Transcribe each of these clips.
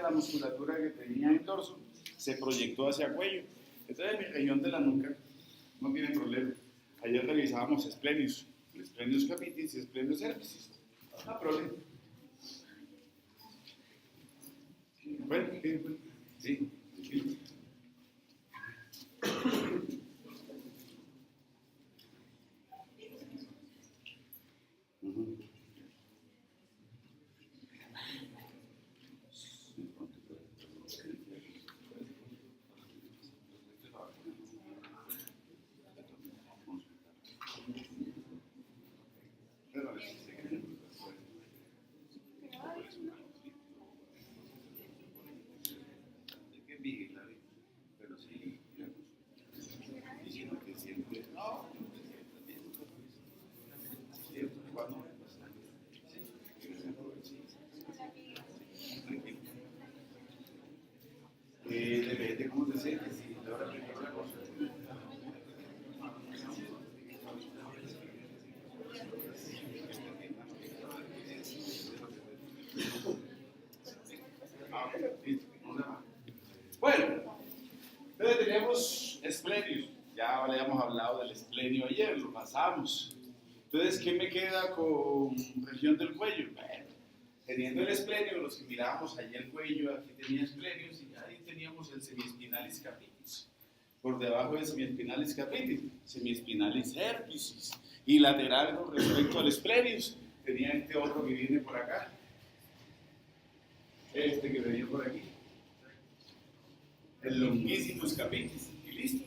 la musculatura que tenía en torso se proyectó hacia cuello. Entonces mi región de la nuca no tiene problema. Ayer revisábamos esplenios, esplenios capitis y esplenios herpes. No hay problema. Bueno, sí. Depende de cómo te sientes, si te ahora primero la cosa. Bueno, entonces tenemos esplenios. Ya habíamos hablado del esplenio ayer, lo pasamos. Entonces, ¿qué me queda con región del cuello? Bueno, teniendo el esplenio, los que mirábamos allí el cuello, aquí tenía esplenios y ahí teníamos el semiespinalis capitis. Por debajo del semiespinalis capitis, semiespinalis herpes. Y lateral con respecto al esplenius, tenía este otro que viene por acá. Este que venía por aquí. El longissimus capitis. Y listo.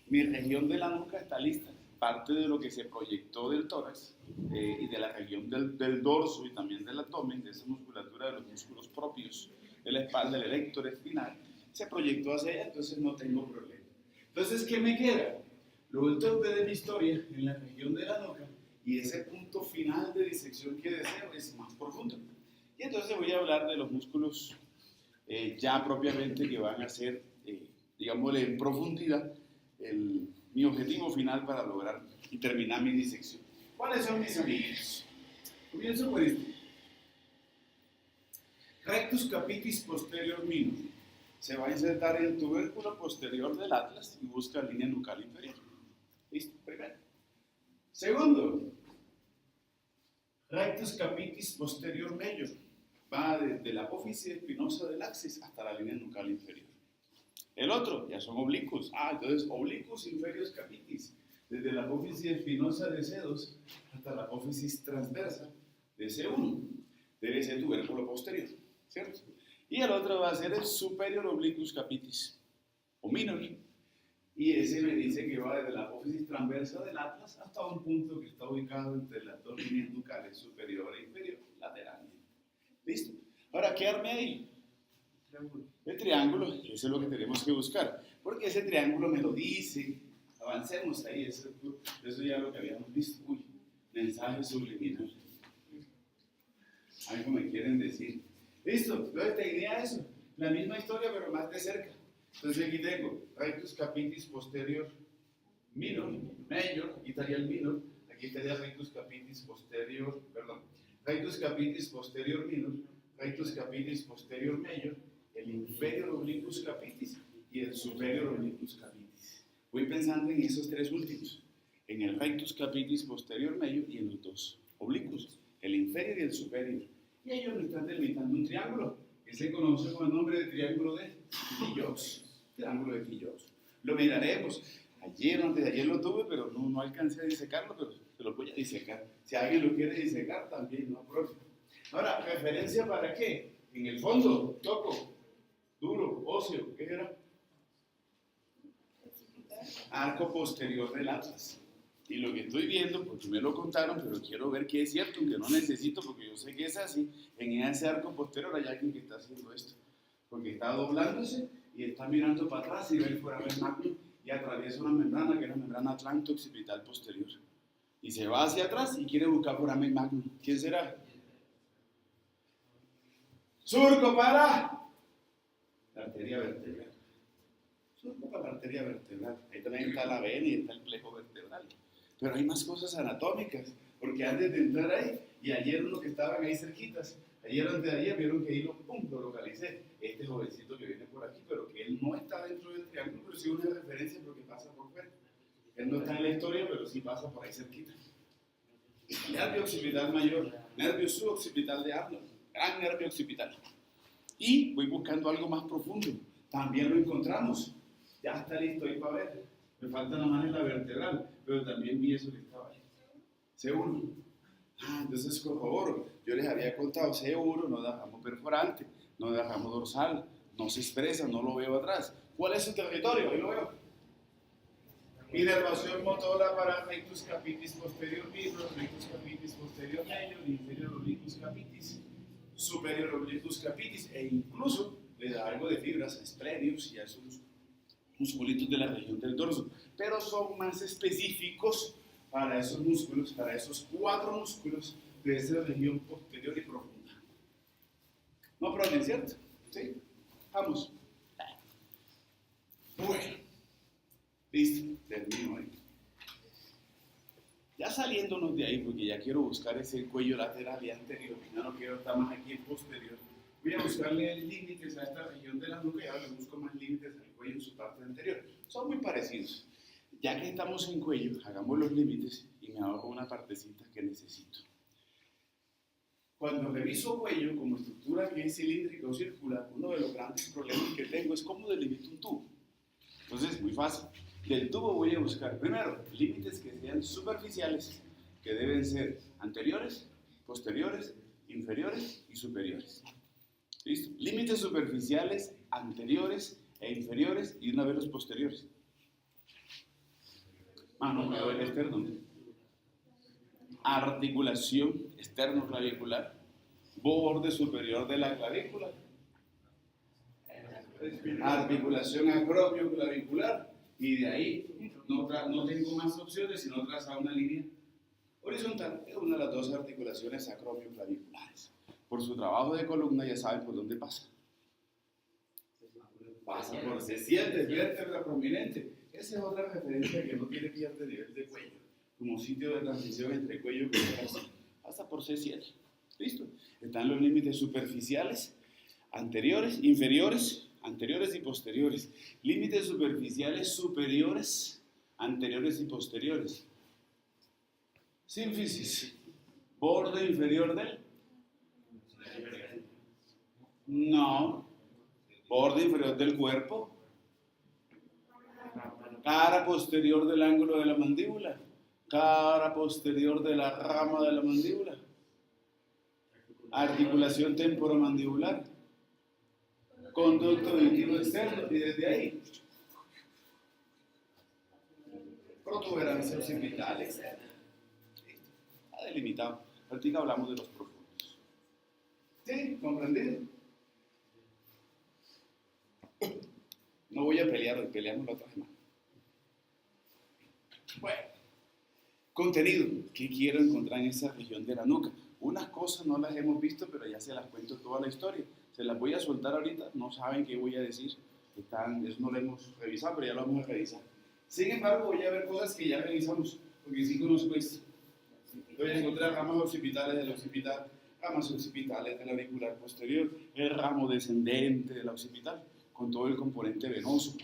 Mi región de la nuca está lista. Parte de lo que se proyectó del tórax y de la región del dorso y también del abdomen, de esa musculatura de los músculos propios de la espalda, el erector espinal, se proyectó hacia allá, entonces no tengo problema. Entonces, ¿qué me queda? Lo último de mi historia en la región de la nuca y ese punto final de disección que deseo es más profundo. Y entonces voy a hablar de los músculos ya propiamente que van a ser, digámosle, en profundidad mi objetivo final para lograr y terminar mi disección. ¿Cuáles son mis amigos? Comienzo por este. Rectus capitis posterior minor. Se va a insertar en el tubérculo posterior del atlas y busca línea nucal inferior. ¿Listo? Primero. Segundo. Rectus capitis posterior major. Va desde la apófisis espinosa del axis hasta la línea nucal inferior. El otro, ya son oblicuos. Entonces, oblicuos inferiores capitis, desde la apófisis espinosa de C2 hasta la apófisis transversa de C1. Debe ser tubérculo posterior, ¿cierto? Y el otro va a ser el superior oblicuus capitis, o minor. Y ese me dice que va desde la apófisis transversa del atlas hasta un punto que está ubicado entre las dos líneas nucales, superior e inferior, lateralmente. ¿Listo? Ahora, ¿qué arme ahí? El triángulo, eso es lo que tenemos que buscar, porque ese triángulo me lo dice. Avancemos ahí, eso ya es lo que habíamos visto. Uy, mensaje subliminal. Algo me quieren decir. Listo, entonces tenía eso, la misma historia pero más de cerca. Entonces aquí tengo rectus capitis posterior minor, major, aquí estaría el minor, aquí estaría rectus capitis posterior, rectus capitis posterior minor, rectus capitis posterior major, el inferior oblicuus capitis y el superior oblicuus capitis. Voy pensando en esos tres últimos, en el rectus capitis posterior major y en los dos oblicuos, el inferior y el superior. Y ellos me están delimitando un triángulo que se conoce con el nombre de triángulo de Quillox. Triángulo de Quillox. Lo miraremos. Antes de ayer lo tuve, pero no alcancé a disecarlo, pero se lo voy a disecar. Si alguien lo quiere disecar, también no hay problema. Ahora, ¿referencia para qué? En el fondo, toco, duro, óseo, ¿qué era? Arco posterior del atlas. Y lo que estoy viendo, porque me lo contaron, pero quiero ver que es cierto, aunque no necesito, porque yo sé que es así, en ese arco posterior hay alguien que está haciendo esto. Porque está doblándose y está mirando para atrás y ve el foramen magnum y atraviesa una membrana que es la membrana atlanto-occipital posterior. Y se va hacia atrás y quiere buscar foramen magnum. ¿Quién será? Surco para la arteria vertebral. Surco para la arteria vertebral. Ahí también está la vena y está el plejo vertebral. Pero hay más cosas anatómicas, porque antes de entrar ahí, y ayer uno que estaban ahí cerquitas, Ayer antes de ayer vieron que ahí lo localicé. Este jovencito que viene por aquí, pero que él no está dentro del triángulo, pero sí una referencia porque pasa por fuera. Él no está en la historia, pero sí pasa por ahí cerquita. Nervio occipital mayor, nervio suboccipital de Arnold, gran nervio occipital. Y voy buscando algo más profundo. También lo encontramos. Ya está listo ahí para ver. Me falta nada más en la vertebral, pero también vi eso que estaba ahí. C1. Entonces corroboro. Yo les había contado C1, no da ramo perforante, no da ramo dorsal, no se expresa, no lo veo atrás. ¿Cuál es su territorio? Ahí lo veo. Inervación motora para rectus capitis posterior vibro, rectus capitis posterior medio, inferior obliquus capitis, superior obliquus capitis, e incluso le da algo de fibras a esplenius y a esos musculitos de la región del dorso, pero son más específicos para esos músculos, para esos 4 músculos de esa región posterior y profunda. No problem, ¿cierto? ¿Sí? Vamos. Bueno, listo, termino ahí. Ya saliéndonos de ahí, porque ya quiero buscar ese cuello lateral y anterior, ya no quiero estar más aquí en posterior. Voy a buscarle límites a esta región de la nuca y ahora le busco más límites al cuello en su parte anterior. Son muy parecidos. Ya que estamos en cuello, hagamos los límites y me hago una partecita que necesito. Cuando reviso cuello como estructura que es cilíndrica o circular, uno de los grandes problemas que tengo es cómo delimito un tubo. Entonces, muy fácil. Del tubo voy a buscar, primero, límites que sean superficiales, que deben ser anteriores, posteriores, inferiores y superiores. ¿Listo? Límites superficiales, anteriores e inferiores y una vez los posteriores. No quedó el externo. Articulación externo-clavicular, borde superior de la clavícula, articulación acropio-clavicular, y de ahí no tengo más opciones sino trazar una línea horizontal. Es una de las 2 articulaciones acropio-claviculares. Por su trabajo de columna ya saben por dónde pasa. Pasa por C7, vértebra prominente. Esa es otra referencia que no tiene pierde nivel de cuello, como sitio de transición entre cuello y cabeza. Pasa por C7. ¿Listo? Están los límites superficiales, anteriores, inferiores, anteriores y posteriores. Límites superficiales superiores, anteriores y posteriores. Sínfisis. Borde inferior del. No. Borde inferior del cuerpo. Cara posterior del ángulo de la mandíbula. Cara posterior de la rama de la mandíbula. Articulación temporomandibular. Conducto auditivo externo y desde ahí. Protuberancia occipital externa. Está delimitado. Ahorita hablamos de los profundos. ¿Sí? ¿Comprendido? No voy a pelear hoy, peleamos la otra semana. Bueno, contenido. ¿Qué quiero encontrar en esa región de la nuca? Unas cosas no las hemos visto, pero ya se las cuento toda la historia. Se las voy a soltar ahorita, no saben qué voy a decir. Eso no lo hemos revisado, pero ya lo vamos a revisar. Sin embargo, voy a ver cosas que ya revisamos, porque sí conozco esto. Voy a encontrar ramas occipitales del occipital, ramas occipitales del auricular posterior, el ramo descendente del occipital, con todo el componente venoso.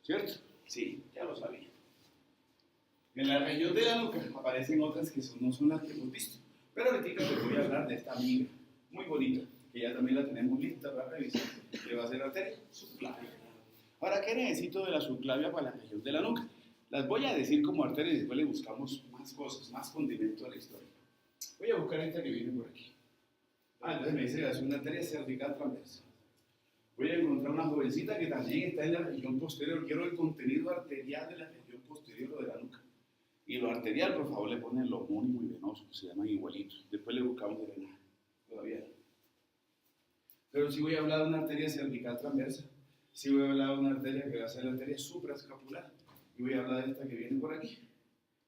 ¿Cierto? Sí, ya lo sabía. En la región de la nuca aparecen otras que no son las que hemos visto. Pero ahorita les voy a hablar de esta amiga, muy bonita, que ya también la tenemos lista para revisar, que va a ser la arteria subclavia. Ahora, ¿qué necesito de la subclavia para la región de la nuca? Las voy a decir como arteria y después le buscamos más cosas, más condimento a la historia. Voy a buscar esta que viene por aquí. Entonces me dice que es una arteria cervical transversa. Voy a encontrar una jovencita que también está en la región posterior. Quiero el contenido arterial de la región posterior de la nuca. Y lo arterial, por favor, le ponen lo homónimo y venoso, que se llaman igualitos. Después le buscamos drenaje. Todavía no. Pero sí voy a hablar de una arteria cervical transversa. Sí voy a hablar de una arteria que va a ser la arteria supraescapular. Y voy a hablar de esta que viene por aquí,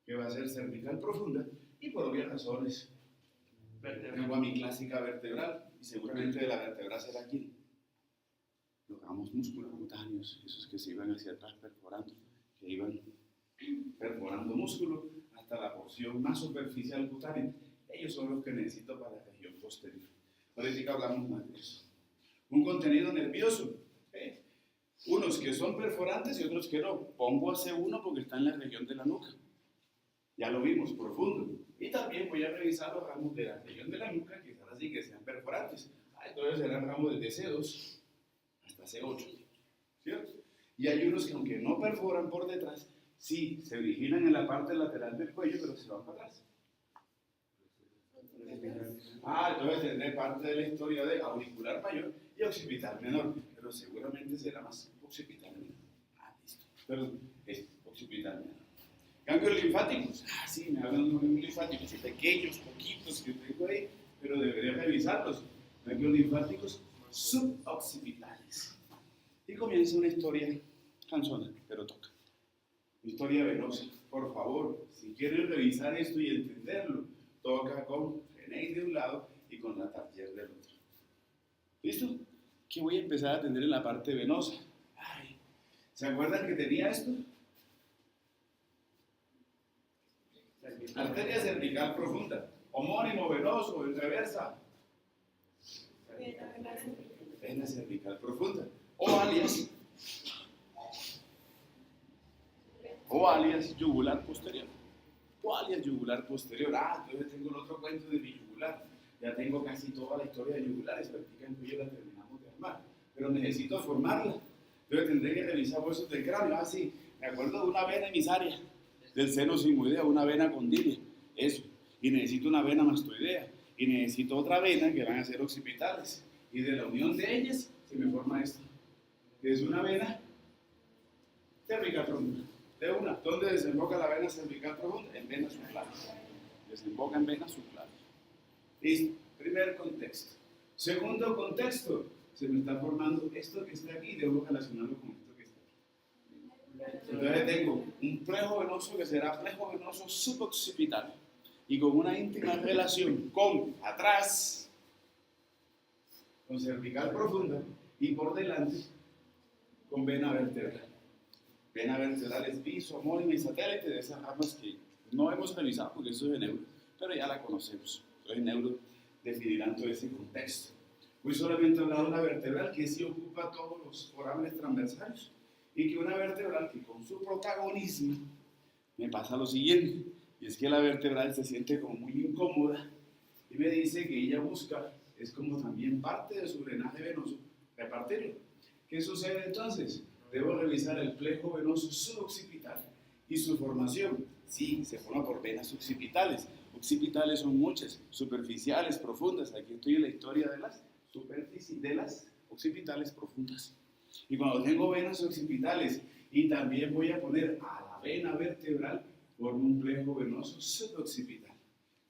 que va a ser cervical profunda. Y por obvias razones, tengo a mi clásica vertebral. Y seguramente de la vertebral será aquí. Logramos músculos cutáneos, esos que se iban hacia atrás perforando, que iban perforando músculo hasta la porción más superficial cutánea. Ellos son los que necesito para la región posterior. Ahorita hablamos más de eso. Un contenido nervioso. ¿Eh? Unos que son perforantes y otros que no. Pongo a C1 porque está en la región de la nuca. Ya lo vimos, profundo. Y también voy a revisar los ramos de la región de la nuca, quizás así que sean perforantes. Entonces serán ramos desde C2 hasta C8. ¿Cierto? Y hay unos que aunque no perforan por detrás, sí se originan en la parte lateral del cuello, pero se van para atrás. Entonces tendré parte de la historia de auricular mayor y occipital menor, pero seguramente será más occipital menor. Listo. Perdón, es occipital menor. Ganglios linfáticos. Sí, me hablan de los ganglios linfáticos, pequeños, poquitos que tengo ahí, pero debería revisarlos. Ganglios linfáticos suboccipitales. Y comienza una historia cansona, pero toca. Historia venosa. Por favor, si quieren revisar esto y entenderlo, toca con René de un lado y con la Tartier del otro. ¿Listo? ¿Qué voy a empezar a atender en la parte venosa? ¿Se acuerdan que tenía esto? Arteria cervical profunda. Homónimo venoso, en reversa. Vena cervical profunda. O alias yugular posterior. Yugular posterior. Entonces tengo el otro cuento de mi yugular. Ya tengo casi toda la historia de yugulares, prácticamente ya la terminamos de armar. Pero necesito formarla. Entonces tendré que revisar huesos del cráneo. Sí, me acuerdo de una vena emisaria, del seno sigmoidea, una vena condilia. Eso. Y necesito una vena mastoidea. Y necesito otra vena que van a ser occipitales. Y de la unión de ellas se me forma esto. Que es una vena cervical profunda. De una. ¿Dónde desemboca la vena cervical profunda? En vena subclavian. Desemboca en vena subclavian. Listo. Primer contexto. Segundo contexto. Se me está formando esto que está aquí. Debo relacionarlo con esto que está aquí. Entonces tengo un plejo venoso que será plejo venoso suboccipital. Y con una íntima relación con atrás, con cervical profunda, y por delante, con vena vertebral. Vena vertebral es viso, homónima y satélite de esas ramas que no hemos revisado porque eso es de neuro, pero ya la conocemos. Entonces en neuro definirán todo ese contexto. Hoy solamente he hablado de una vertebral que sí ocupa todos los forámenes transversales y que una vertebral que con su protagonismo me pasa lo siguiente, y es que la vertebral se siente como muy incómoda y me dice que ella busca, es como también parte de su drenaje venoso, repartirlo. ¿Qué sucede entonces? Debo revisar el plejo venoso suboccipital y su formación. Sí, se forma por venas occipitales. Occipitales son muchas, superficiales, profundas. Aquí estoy en la historia de las occipitales profundas. Y cuando tengo venas occipitales y también voy a poner a la vena vertebral, formo un plejo venoso suboccipital,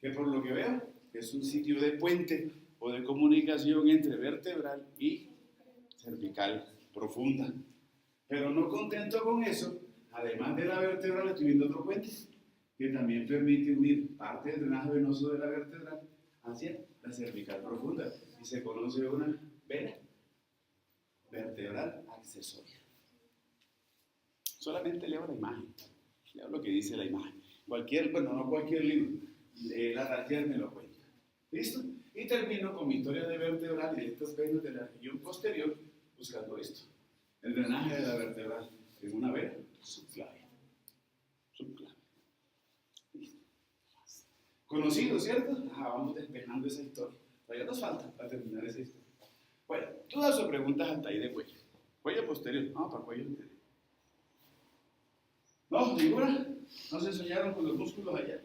que por lo que veo es un sitio de puente o de comunicación entre vertebral y cervical profunda. Pero no contento con eso, además de la vertebral estoy viendo otro puente que también permite unir parte del drenaje venoso de la vertebral hacia la cervical profunda y se conoce una vena vertebral accesoria. Solamente leo la imagen, leo lo que dice la imagen. No cualquier libro, la Tartier me lo cuenta. ¿Listo? Y termino con mi historia de vertebral y de estas venas de la región posterior buscando esto. El drenaje de la vertebral en una vena subclavia. Listo. Conocido, ¿cierto? Vamos despejando esa historia. Todavía nos falta para terminar esa historia. Bueno, dudas o preguntas hasta ahí de cuello. Cuello posterior, para cuello anterior. No, ninguna. ¿No se soñaron con los músculos allá?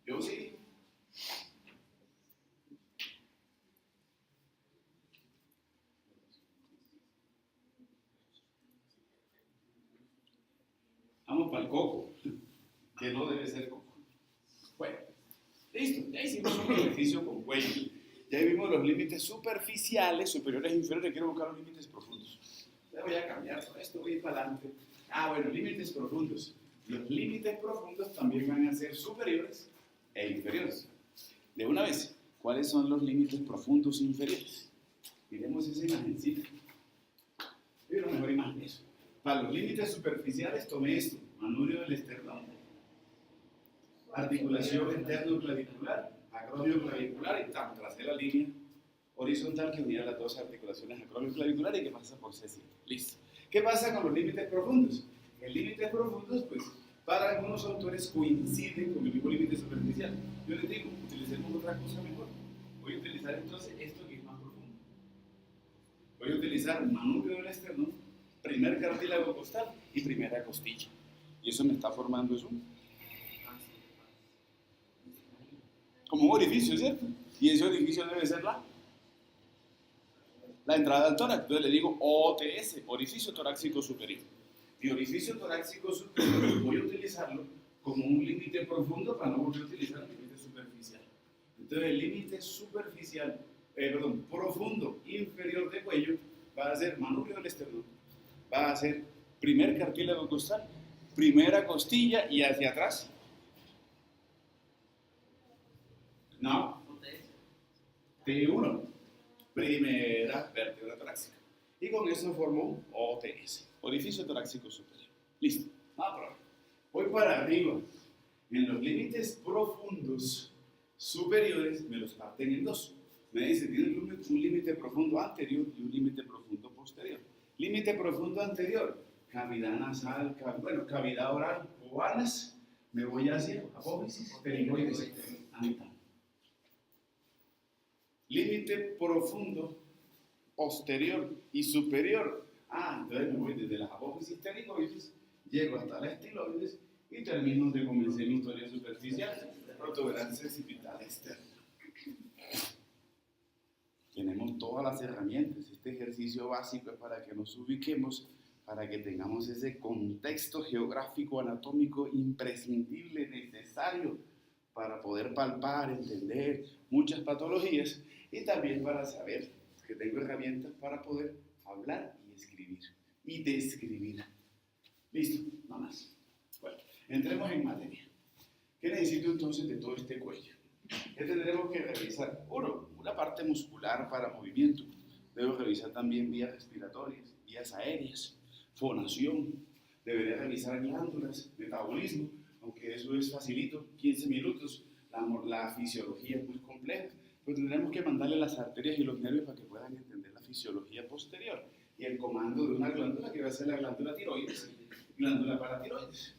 Yo sí. Vamos para el coco, que no debe ser coco. Bueno, listo, ya hicimos un ejercicio con cuello. Ya vimos los límites superficiales, superiores e inferiores. Quiero buscar los límites profundos. Ya voy a cambiar todo esto, voy a ir para adelante. Bueno, límites profundos. Los límites profundos también van a ser superiores e inferiores. De una vez, ¿cuáles son los límites profundos e inferiores? Miremos esa imagencita. Yo una mejor imagen eso. Para los límites superficiales tomé esto, manubrio del esternón, articulación interno clavicular, acromio clavicular y tracé la línea horizontal que unía las dos articulaciones acromioclavicular y que pasa por C7. Listo. ¿Qué pasa con los límites profundos? En límites profundos, pues, para algunos autores coinciden con el mismo límite superficial. Yo les digo, utilicemos otra cosa mejor. Voy a utilizar entonces esto que es más profundo. Voy a utilizar manubrio del esternón, primer cartílago costal y primera costilla. Y eso me está formando eso. Como un orificio, ¿cierto? Y ese orificio debe ser la entrada al tórax. Entonces le digo OTS, orificio torácico superior. Y orificio torácico superior voy a utilizarlo como un límite profundo para no volver a utilizar el límite superficial. Entonces el límite superficial, profundo inferior de cuello va a ser manubrio del esternón, va a ser primer cartílago costal, primera costilla y hacia atrás. No. T1, primera vértebra torácica. Y con eso formo un OTS, orificio torácico superior. Listo. Voy para arriba. En los límites profundos superiores me los parten en dos. Me dice, tiene un límite profundo anterior y un límite profundo posterior. Límite profundo anterior, cavidad nasal, cavidad oral o anas. Me voy hacia apófisis, pterigoides, a mitad. Límite profundo posterior y superior. Entonces me voy desde las apófisis pterigoides, llego hasta la estiloides y termino donde comencé mi historia superficial, protuberancia occipital externa. Tenemos todas las herramientas. Este ejercicio básico es para que nos ubiquemos, para que tengamos ese contexto geográfico anatómico imprescindible, necesario para poder palpar, entender muchas patologías y también para saber que tengo herramientas para poder hablar y escribir y describir. Listo, no más. Bueno, entremos en materia. ¿Qué necesito entonces de todo este cuello? ¿Qué tendremos que revisar? Uno, una parte muscular para movimiento. Debo revisar también vías respiratorias, vías aéreas, fonación. Debería revisar glándulas, metabolismo, aunque eso es facilito, 15 minutos. La fisiología es muy compleja, pero tendremos que mandarle las arterias y los nervios para que puedan entender la fisiología posterior y el comando de una glándula que va a ser la glándula tiroides, glándula paratiroides.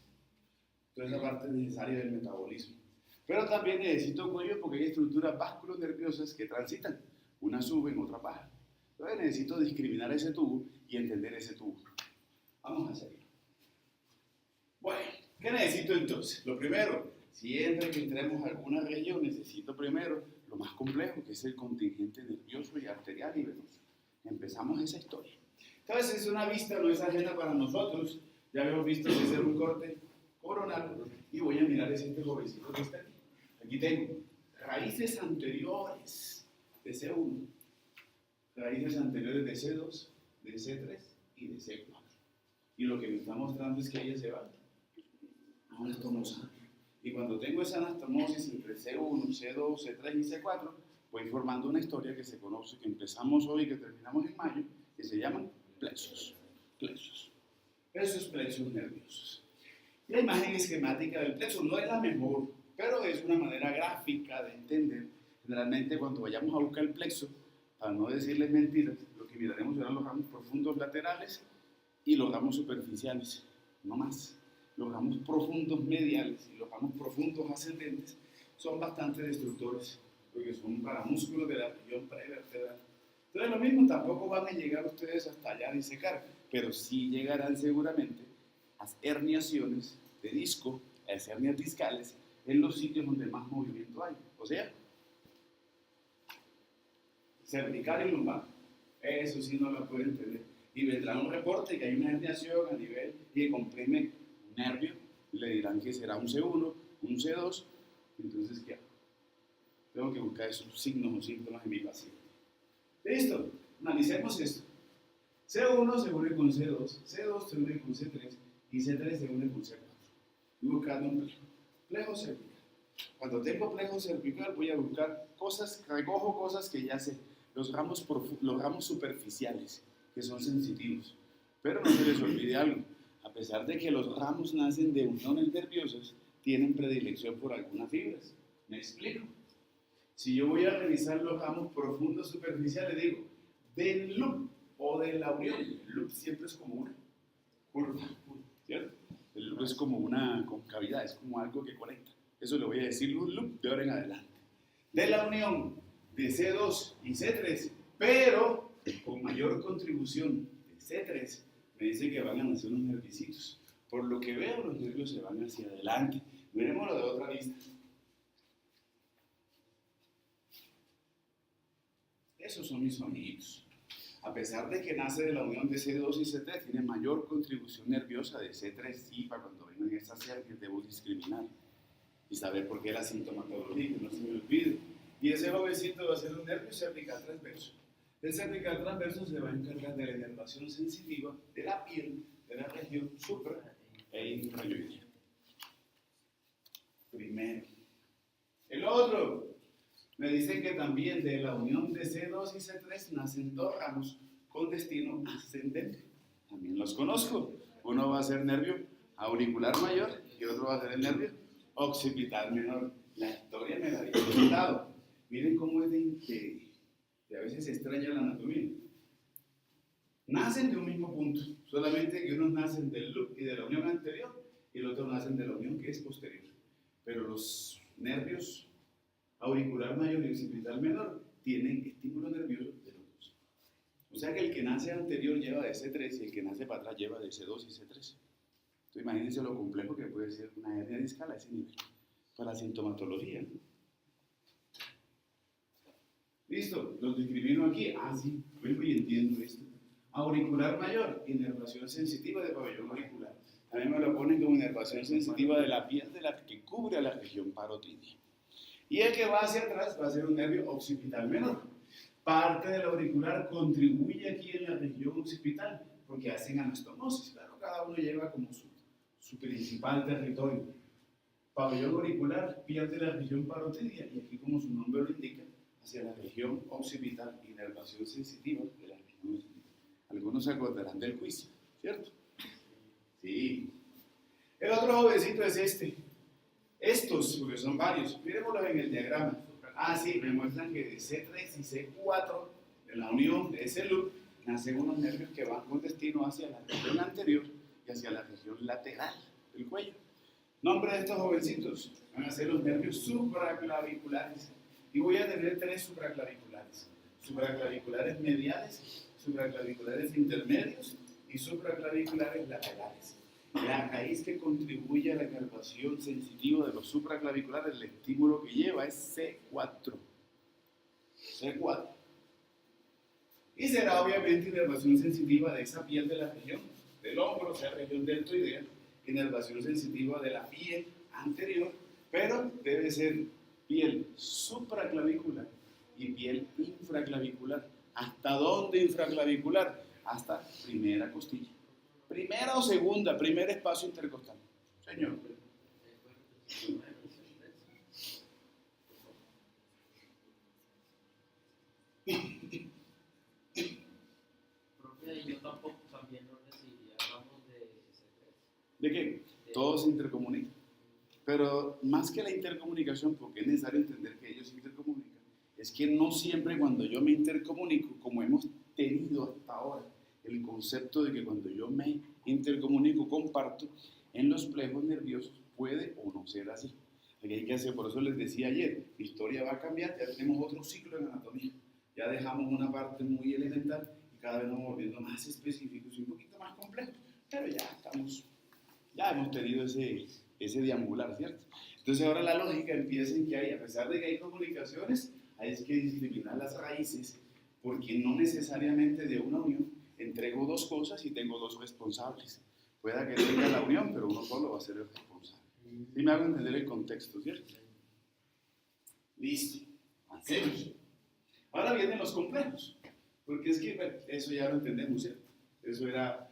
Entonces la parte necesaria del metabolismo. Pero también necesito cuello porque hay estructuras vasculonerviosas que transitan. Una sube, en otra baja. Entonces necesito discriminar ese tubo y entender ese tubo. Vamos a hacerlo. Bueno, ¿qué necesito entonces? Lo primero, siempre que entremos a alguna región, necesito primero lo más complejo, que es el contingente nervioso y arterial y venoso. Empezamos esa historia. Entonces, es una vista, no es ajena para nosotros. Ya hemos visto que hacer un corte coronal y voy a mirar este jovencito que está aquí. Aquí tengo raíces anteriores de C1, raíces anteriores de C2, de C3 y de C4. Y lo que me está mostrando es que ella se va a una anastomosa. Y cuando tengo esa anastomosis entre C1, C2, C3 y C4, voy formando una historia que se conoce, que empezamos hoy y que terminamos en mayo, que se llaman plexos. Esos plexos nerviosos. La imagen esquemática del plexo no es la mejor, pero es una manera gráfica de entender. Generalmente cuando vayamos a buscar el plexo, para no decirles mentiras, lo que miraremos serán los ramos profundos laterales y los ramos superficiales, no más. Los ramos profundos mediales y los ramos profundos ascendentes son bastante destructores, porque son para músculos de la región prevertebral. Entonces lo mismo, tampoco van a llegar ustedes hasta allá a disecar, pero sí llegarán seguramente a herniaciones de disco, a hernias discales, en los sitios donde más movimiento hay. O sea, cervical y lumbar. Eso sí no lo pueden entender. Y vendrá un reporte que hay una herniación a nivel y comprime un nervio, y le dirán que será un C1, un C2, entonces ¿qué hago? Tengo que buscar esos signos o síntomas en mi paciente. Listo, analicemos esto. C1 se une con C2, C2 se une con C3 y C3 se une con C4. Voy buscando un plejo cervical. Cuando tengo plejo cervical voy a buscar cosas, recojo cosas que ya sé, los ramos superficiales, que son sensitivos. Pero no se les olvide algo, a pesar de que los ramos nacen de uniones nerviosas, tienen predilección por algunas fibras. ¿Me explico? Si yo voy a revisar los ramos profundos superficiales, digo, del loop o de la unión. El loop siempre es como una curva, ¿cierto? El loop es como una concavidad, es como algo que conecta. Eso le voy a decir un loop de ahora en adelante. De la unión de C2 y C3, pero con mayor contribución de C3, me dice que van a nacer unos nervicitos. Por lo que veo, los nervios se van hacia adelante. Miremoslo de otra vista. Esos son mis amiguitos. A pesar de que nace de la unión de C2 y C3, tiene mayor contribución nerviosa de C3. Sí, para cuando vengan estas series debo discriminar y saber por qué la sintomatología, que no se me olvide. Y ese jovencito va a ser un nervio cervical transverso. El cervical transverso se va a encargar de la inervación sensitiva de la piel, de la región supra e infrayoidea. Primero. El otro me dice que también de la unión de C2 y C3 nacen dos ramos con destino ascendente. También los conozco. Uno va a ser nervio auricular mayor y otro va a ser el nervio occipital menor. La historia me la había contado. Miren cómo es de a veces se extraña la anatomía. Nacen de un mismo punto, solamente que unos nacen del loop y de la unión anterior y el otro nacen de la unión que es posterior. Pero los nervios auricular mayor y occipital menor tienen estímulo nervioso de los dos. O sea que el que nace anterior lleva de C3 y el que nace para atrás lleva de C2 y C3. Entonces imagínense lo complejo que puede ser una hernia discal a ese nivel para la sintomatología, ¿no? ¿Listo? Los discrimino aquí. Ah, sí, vuelvo y entiendo esto. Auricular mayor, inervación sensitiva de pabellón auricular. También me lo ponen como inervación sensitiva de la piel que cubre a la región parotidia. Y el que va hacia atrás va a ser un nervio occipital menor. Parte del auricular contribuye aquí en la región occipital porque hacen anastomosis. Claro, cada uno lleva como su principal territorio. Pabellón auricular pierde la región parotidia y aquí, como su nombre lo indica, hacia la región occipital, inervación sensitiva de la región occipital. Algunos se acordarán del quiz, ¿cierto? Sí. El otro jovencito es este. Estos, porque son varios, miremoslos en el diagrama. Ah, sí, me muestran que de C3 y C4, en la unión de ese loop, nacen unos nervios que van con destino hacia la región anterior y hacia la región lateral del cuello. Nombre de estos jovencitos van a ser los nervios supraclaviculares. Y voy a tener tres supraclaviculares. Supraclaviculares mediales, supraclaviculares intermedios y supraclaviculares laterales. La raíz que contribuye a la inervación sensitiva de los supraclaviculares, el estímulo que lleva es C4. C4. Y será obviamente inervación sensitiva de esa piel de la región del hombro, o sea, región deltoidea, inervación sensitiva de la piel anterior, pero debe ser piel supraclavicular y piel infraclavicular. ¿Hasta dónde infraclavicular? Hasta primera costilla. Primera o segunda, primer espacio intercostal. Señor. Profe, yo tampoco también lo recibí, hablamos de C3. ¿De qué? Todo se intercomunica. Pero más que la intercomunicación, porque es necesario entender que ellos se intercomunican, es que no siempre cuando yo me intercomunico, como hemos tenido hasta ahora, el concepto de que cuando yo me intercomunico, comparto, en los plejos nerviosos puede o no ser así. Aquí hay que hacer, por eso les decía ayer, la historia va a cambiar, ya tenemos otro ciclo en anatomía. Ya dejamos una parte muy elemental y cada vez nos vamos volviendo más específicos y un poquito más complejos, pero ya hemos tenido ese deambular, ¿cierto? Entonces ahora la lógica empieza en que hay, a pesar de que hay comunicaciones, hay que discriminar las raíces, porque no necesariamente de una unión entrego dos cosas y tengo dos responsables. Pueda que tenga la unión, pero uno solo va a ser el responsable. Y me hago entender el contexto, ¿cierto? Listo. Hacemos. Ahora vienen los complejos, porque es que bueno, eso ya lo entendemos, ¿cierto? Eso era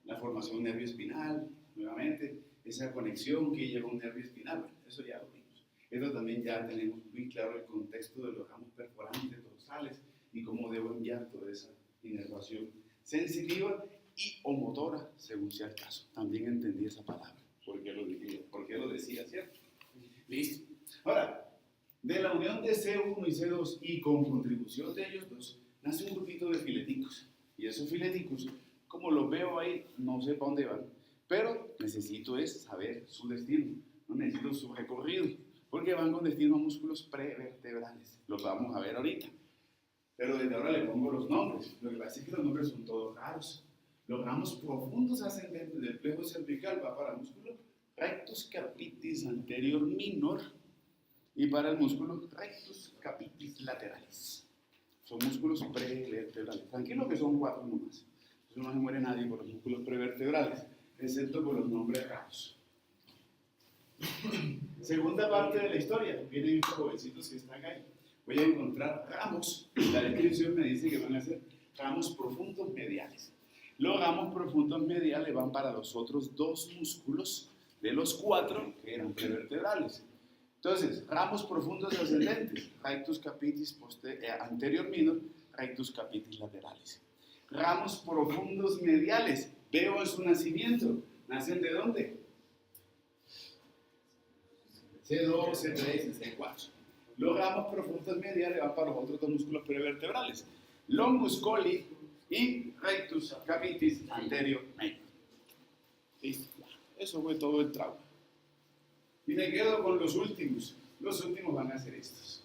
la formación nervio espinal, nuevamente, esa conexión que lleva un nervio espinal, bueno, eso ya lo vimos. Esto también ya tenemos muy claro el contexto de los ramos perforantes dorsales y cómo debo enviar toda esa inervación sensitiva y o motora, según sea el caso. También entendí esa palabra, por qué lo decía, ¿cierto? Listo. Ahora, De la unión de C1 y C2 y con contribución de ellos dos, nace un grupito de fileticos. Y esos fileticos, como los veo ahí, no sé para dónde van, pero necesito es saber su destino, no necesito su recorrido, porque van con destino a músculos prevertebrales. Los vamos a ver ahorita. Pero desde ahora le pongo los nombres. Lo que pasa es que los nombres son todos raros. Los ramos profundos ascendentes del plejo cervical va para el músculo rectus capitis anterior minor y para el músculo rectus capitis lateralis. Son músculos prevertebrales. Tranquilo que son 4 nomás. Entonces no se muere nadie por los músculos prevertebrales, excepto por los nombres raros. Segunda parte de la historia. Vienen estos jovencitos que están ahí. Voy a encontrar ramos. La descripción me dice que van a ser ramos profundos mediales. Los ramos profundos mediales van para los otros 2 músculos de los 4 que eran prevertebrales. Entonces, ramos profundos ascendentes, rectus capitis anterior minor, rectus capitis lateralis. Ramos profundos mediales, veo en su nacimiento. ¿Nacen de dónde? C2, C3 y C4. Los ramos profundos mediales van para los otros 2 músculos prevertebrales, longus coli y rectus capitis anterior minor. Listo. Eso fue todo el trauma. Y me quedo con los últimos. Los últimos van a ser estos.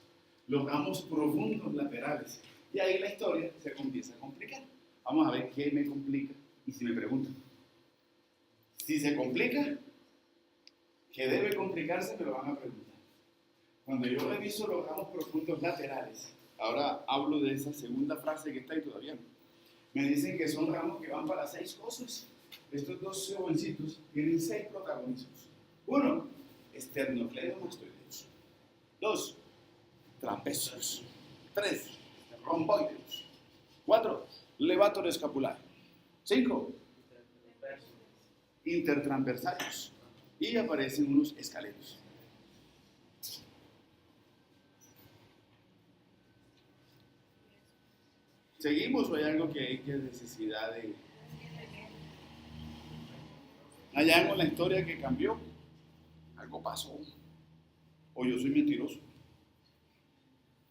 Los ramos profundos laterales. Y ahí la historia se comienza a complicar. Vamos a ver qué me complica. Y si me preguntan, si se complica, ¿qué debe complicarse? Me lo van a preguntar. Cuando yo reviso los ramos profundos laterales, ahora hablo de esa segunda frase que está ahí todavía. Me dicen que son ramos que van para 6 cosas. Estos 2 jovencitos tienen 6 protagonismos. 1, esternocleidomastoideus. 2, trapecios. 3, romboideus. 4, levator escapular. 5, intertransversarios. Y aparecen unos escaleros. ¿Seguimos o hay algo que hay que necesidad de...? ¿Hay algo en la historia que cambió? Algo pasó. O yo soy mentiroso.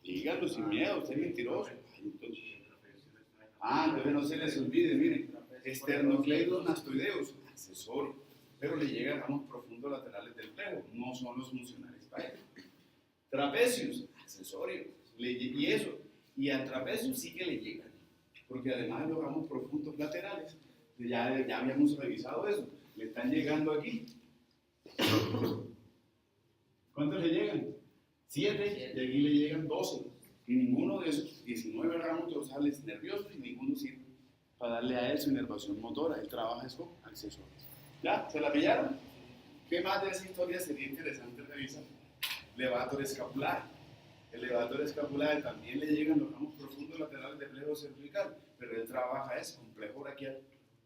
Díganlo sin miedo, usted es mentiroso. Entonces no se les olvide, miren. Esternocleidomastoideus, accesorio. Pero le llegan ramos profundos laterales del plejo, no son los funcionales para él. Trapecios, accesorio. Y eso. Y al trapecio sí que le llegan. Porque además de los ramos profundos laterales, ya habíamos revisado eso. Le están llegando aquí. ¿Cuántos le llegan? 7, y aquí le llegan 12. Y ninguno de esos 19 ramos dorsales nerviosos y ninguno sirve para darle a él su inervación motora. Él trabaja con accesorios. ¿Ya? ¿Se la pillaron? ¿Qué más de esa historia sería interesante revisar? Levator escapular. El levator escapular también le llegan los ramos profundos laterales del plejo cervical, pero él trabaja eso, con plejo braquial.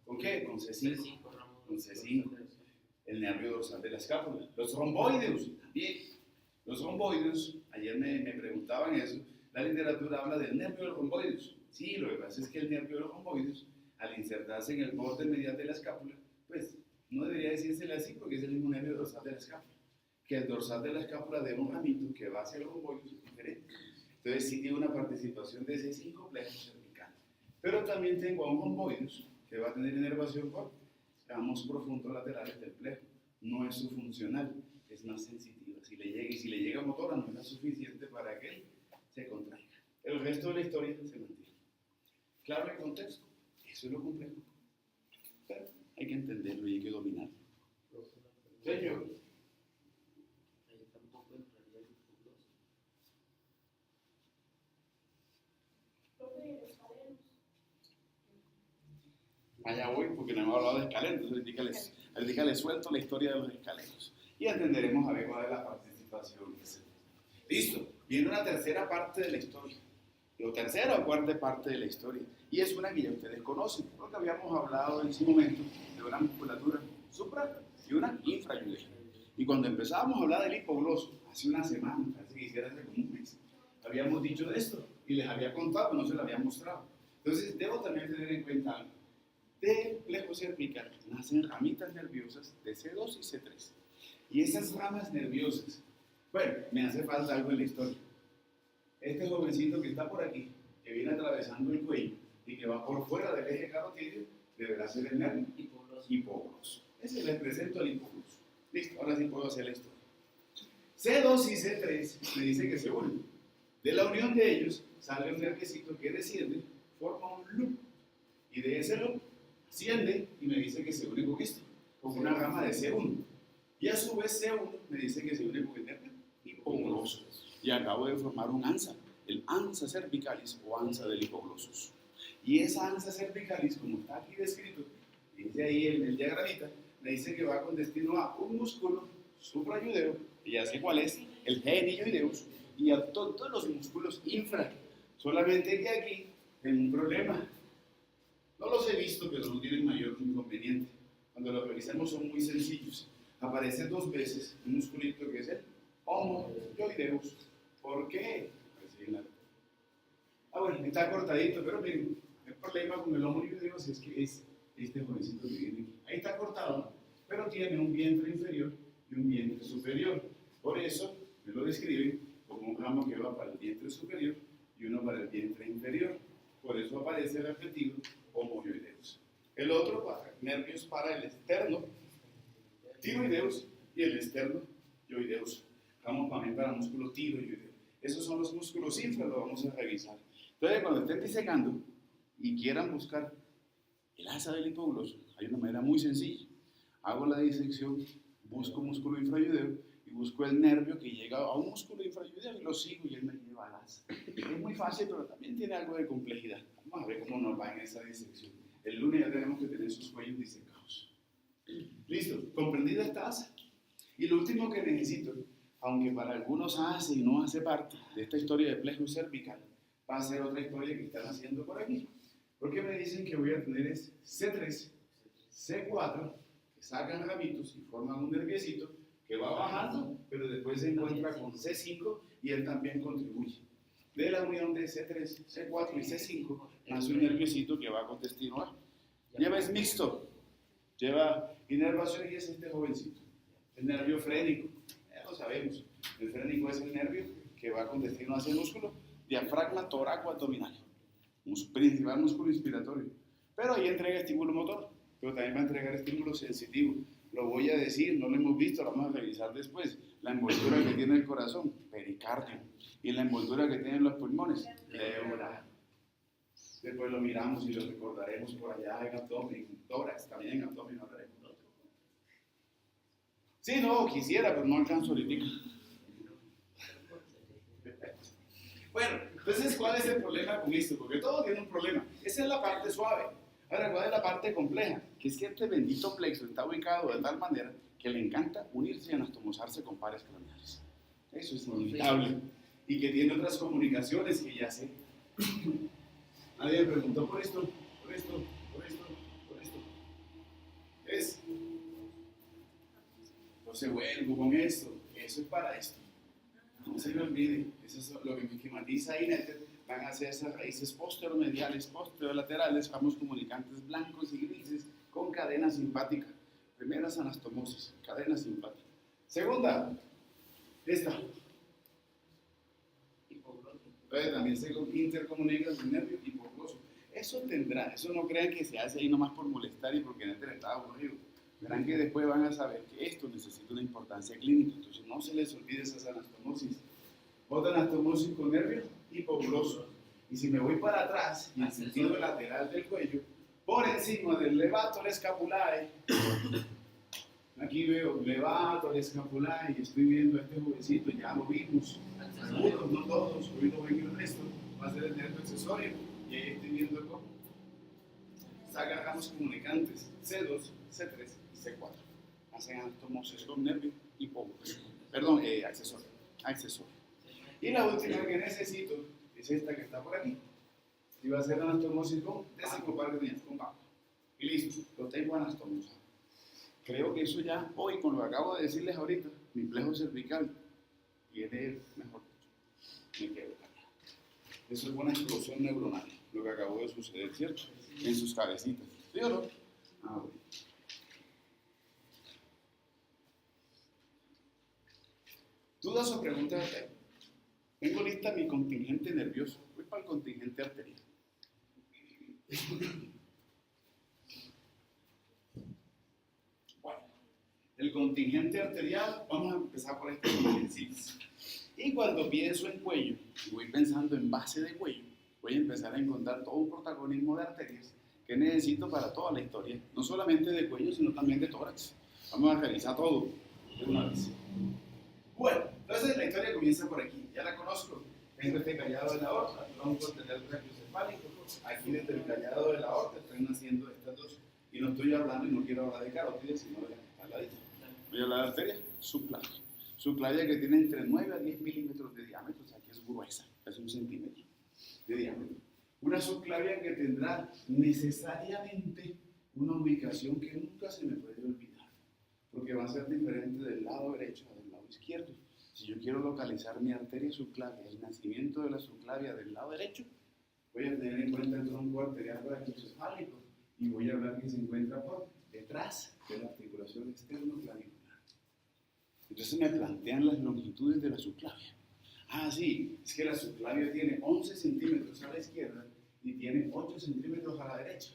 ¿Con qué? Con C5. Con C5. El nervio dorsal de la escápula. Los romboideus, también. Los romboideus, ayer me preguntaban eso, la literatura habla del nervio del romboideus. Sí, lo que pasa es que el nervio del romboideus, al insertarse en el borde medial de la escápula, pues no debería decírsele así porque es el mismo nervio dorsal de la escápula. Que el dorsal de la escápula de un ramito que va hacia el romboideus es diferente. Entonces sí tiene una participación de C5 plejo cervical. Pero también tengo a un romboideus que va a tener inervación con ramos profundos laterales del plejo. No es su funcional, es más sensitiva. Si le llega motora no es la suficiente para que él se contraiga. El resto de la historia se mantiene. Claro el contexto, eso es lo complejo. Pero hay que entenderlo y hay que dominarlo. Señor. Allá voy porque no hemos hablado de escaleros, entonces dígale suelto la historia de los escaleros. Y entenderemos a ver cuál es la participación. Listo, viene una tercera parte de la historia. O tercera o cuarta parte de la historia. Y es una que ya ustedes conocen, porque habíamos hablado en su momento de una musculatura supra y una infrayudera. Y cuando empezábamos a hablar del hipogloso, hace una semana, parece que hiciera hace como un mes, habíamos dicho de esto y les había contado, no se lo había mostrado. Entonces, debo también tener en cuenta algo. Del plejo cervical nacen ramitas nerviosas de C2 y C3. Y esas ramas nerviosas, Bueno, me hace falta algo en la historia. Este jovencito que está por aquí, que viene atravesando el cuello y que va por fuera del eje carotídeo, deberá ser el nervio hipogloso. Ese les presento al hipogloso. Listo, ahora sí puedo hacer la historia. C2 y C3 me dice que se unen. De la unión de ellos sale un nerviecito que desciende, forma un loop. Y de ese loop asciende y me dice que se une con esto, con una rama de C1. Y a su vez C1 me dice que se une con el nervio hipogloso. Y acabo de formar un ansa, el ansa cervicalis o ansa del hipoglosus. Y esa ansa cervicalis, como está aquí descrito, dice ahí en el diagramita, me dice que va con destino a un músculo suprayudeo, y ya sé cuál es, el genioideus, y a todos los músculos infra. Solamente que aquí tengo un problema. No los he visto, pero no tienen mayor inconveniente. Cuando los revisamos son muy sencillos. Aparece 2 veces un musculito que es el homoyoideus. ¿Por qué? Bueno, está cortadito, pero miren, el problema con el homoyoideus es que es este jovencito que viene aquí. Ahí está cortado, pero tiene un vientre inferior y un vientre superior. Por eso me lo describen como un ramo que va para el vientre superior y uno para el vientre inferior. Por eso aparece repetido homoyoideus. El otro para nervios para el externo tiroideus y el externo yoideus. Ramo también para músculo tiroideo. Esos son los músculos infra, lo vamos a revisar. Entonces, cuando estén disecando y quieran buscar el asa del hipogloso, hay una manera muy sencilla. Hago la disección, busco músculo infrayudeo y busco el nervio que llega a un músculo infrayudeo y lo sigo y él me lleva al asa. Es muy fácil, pero también tiene algo de complejidad. Vamos a ver cómo nos va en esa disección. El lunes ya tenemos que tener sus cuellos disecados. Listo, comprendida esta asa. Y lo último que necesito, aunque para algunos hace y no hace parte de esta historia de plexo cervical, va a ser otra historia que están haciendo por aquí. Porque me dicen que voy a tener es C3, C4, que sacan ramitos y forman un nerviecito que va bajando, pero después se encuentra con C5 y él también contribuye. De la unión de C3, C4 y C5 nace un nerviecito que va con destino A. Lleva es mixto, lleva inervación y es este jovencito. El nervio frénico, ya lo sabemos. El frénico es el nervio que va con destino hacia el músculo diafragma toráco-abdominal, principal músculo inspiratorio. Pero ahí entrega estímulo motor, pero también va a entregar estímulo sensitivo. Lo voy a decir, no lo hemos visto, lo vamos a revisar después. La envoltura que tiene el corazón, pericardio. Y la envoltura que tienen los pulmones, pleura. Después lo miramos y lo recordaremos por allá en abdomen, tórax, también en abdomen hablaremos. Sí, no, quisiera, pero no alcanzo ahorita. Bueno, entonces, ¿cuál es el problema con esto? Porque todo tiene un problema. Esa es la parte suave. Ahora, ¿cuál es la parte compleja? Que es que este bendito plexo está ubicado de tal manera que le encanta unirse y anastomosarse con pares craneales. Eso es inevitable. Y que tiene otras comunicaciones que ya sé. Nadie me preguntó por esto, por esto, por esto, por esto. Es. Entonces vuelvo con esto. Eso es para esto. No se me olvide. Eso es lo que me esquematiza ahí. Van a ser esas raíces posteromediales, posterolaterales, famosos comunicantes blancos y grises con cadena simpática. Primeras anastomosis, cadena simpática. Segunda, esta. Entonces también se intercomunica el nervio hipogloso. Eso tendrá, eso no crean que se hace ahí nomás por molestar y porque Néter está aburrido. Verán que después van a saber que esto necesita una importancia clínica, entonces no se les olvide esas anastomosis. Otra anastomosis con nervio hipogloso. Y si me voy para atrás, en el sentido lateral del cuello, por encima del levator scapulae, aquí veo levator scapulae y estoy viendo a este jovencito, ya lo vimos. Algunos, no todos, hoy lo ven el resto, va a ser el nervio accesorio. Y ahí estoy viendo cómo saca ramos comunicantes C2, C3 y C4. Hacen anastomosis con nervio hipogloso. Perdón, accesorio. Y la última que necesito es esta que está por aquí. Y va a ser anastomosis con desicopardenia, con bajo. Y listo, lo tengo anastomosado. Creo que eso ya, hoy con lo que acabo de decirles ahorita, mi plexo cervical tiene, mejor dicho, me quedo callado. Eso es una explosión neuronal, lo que acabó de suceder, ¿cierto? En sus cabecitas. ¿Sí o no? Bueno. ¿Dudas o preguntas? Tengo lista mi contingente nervioso. Voy para el contingente arterial. Bueno, el contingente arterial, vamos a empezar por este ejercicio. Y cuando pienso en cuello, y voy pensando en base de cuello, voy a empezar a encontrar todo un protagonismo de arterias que necesito para toda la historia, no solamente de cuello, sino también de tórax. Vamos a revisar todo de una vez. Bueno, entonces la historia comienza por aquí, ya la conozco. Tengo este callado de la aorta, tronco arterial brachiocefálico. Aquí desde el callado de la aorta están naciendo estas dos. Y no estoy hablando, y no quiero hablar de carótides, sino de al ladito. Voy a hablar de arteria subclavia. Subclavia que tiene entre 9 a 10 milímetros de diámetro, o sea que es gruesa, es 1 centímetro de diámetro. Una subclavia que tendrá necesariamente una ubicación que nunca se me puede olvidar, porque va a ser diferente del lado derecho a del lado izquierdo. Si yo quiero localizar mi arteria subclavia, el nacimiento de la subclavia del lado derecho, voy a tener en cuenta el tronco arterial brachiocefálico y voy a hablar que se encuentra por detrás de la articulación externo-clavicular. Entonces me plantean las longitudes de la subclavia. Ah, sí, es que la subclavia tiene 11 centímetros a la izquierda y tiene 8 centímetros a la derecha.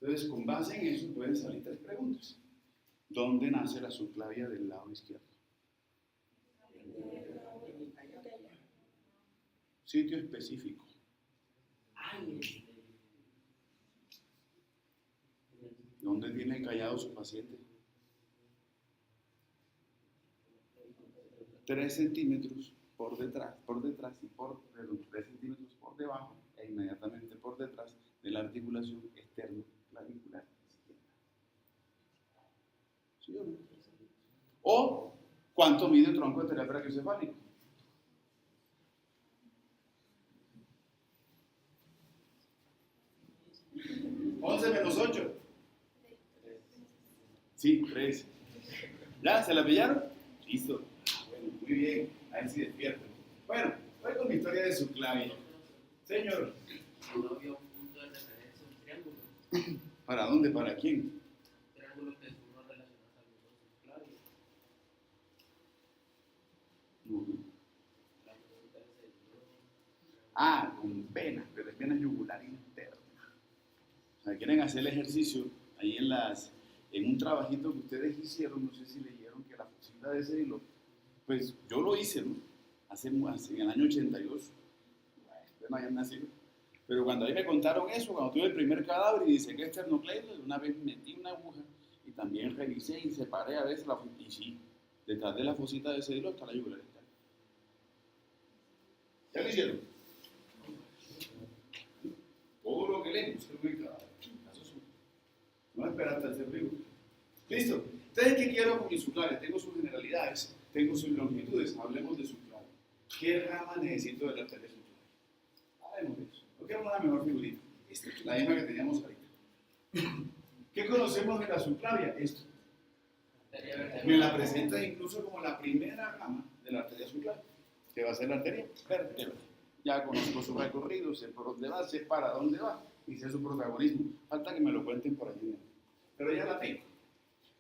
Entonces, con base en eso pueden salir 3 preguntas. ¿Dónde nace la subclavia del lado izquierdo? Sitio específico. ¿Dónde tiene el callado su paciente? 3 centímetros por detrás y 3 centímetros por debajo e inmediatamente por detrás de la articulación externo-clavicular izquierda. ¿Sí o no? O, ¿cuánto mide el tronco arterial brachiocefálico? ¿11 menos 8? Sí, 3. ¿Ya? ¿Se la pillaron? Listo. Bueno, muy bien. A ver si despiertan. Bueno, voy con mi historia de subclavia. Señor. No había un punto de referencia, un triángulo. ¿Para dónde? ¿Para quién? Un triángulo que uno relaciona también con subclavia. La pregunta es el Con venas, pero es vena yugular interna. O sea, quieren hacer el ejercicio ahí en un trabajito que ustedes hicieron, no sé si leyeron que la fosita de ese hilo, pues yo lo hice, ¿no? Hace en el año 82, ustedes no hayan nacido, pero cuando ahí me contaron eso, cuando tuve el primer cadáver y dice que es esternocleido, una vez metí una aguja y también revisé y separé a veces y sí, detrás de la fosita de ese hilo está la yugular interna. ¿Ya lo hicieron? Todo lo que leemos es muy claro. No esperar hasta el ser vivo. ¿Listo? Entonces, ¿qué quiero con mi subclavia? Tengo sus generalidades, tengo sus longitudes. Hablemos de subclavia. ¿Qué rama necesito de la arteria subclavia? Hablemos de eso. ¿No queremos una mejor figurita? Esta es la misma que teníamos ahorita. ¿Qué conocemos de la subclavia? Esto. Me la presenta incluso como la primera rama de la arteria subclavia, que va a ser la arteria vertebral. Ya conozco su recorrido, sé por dónde va, sé para dónde va y sé su protagonismo. Falta que me lo cuenten por allí. Pero ya la tengo.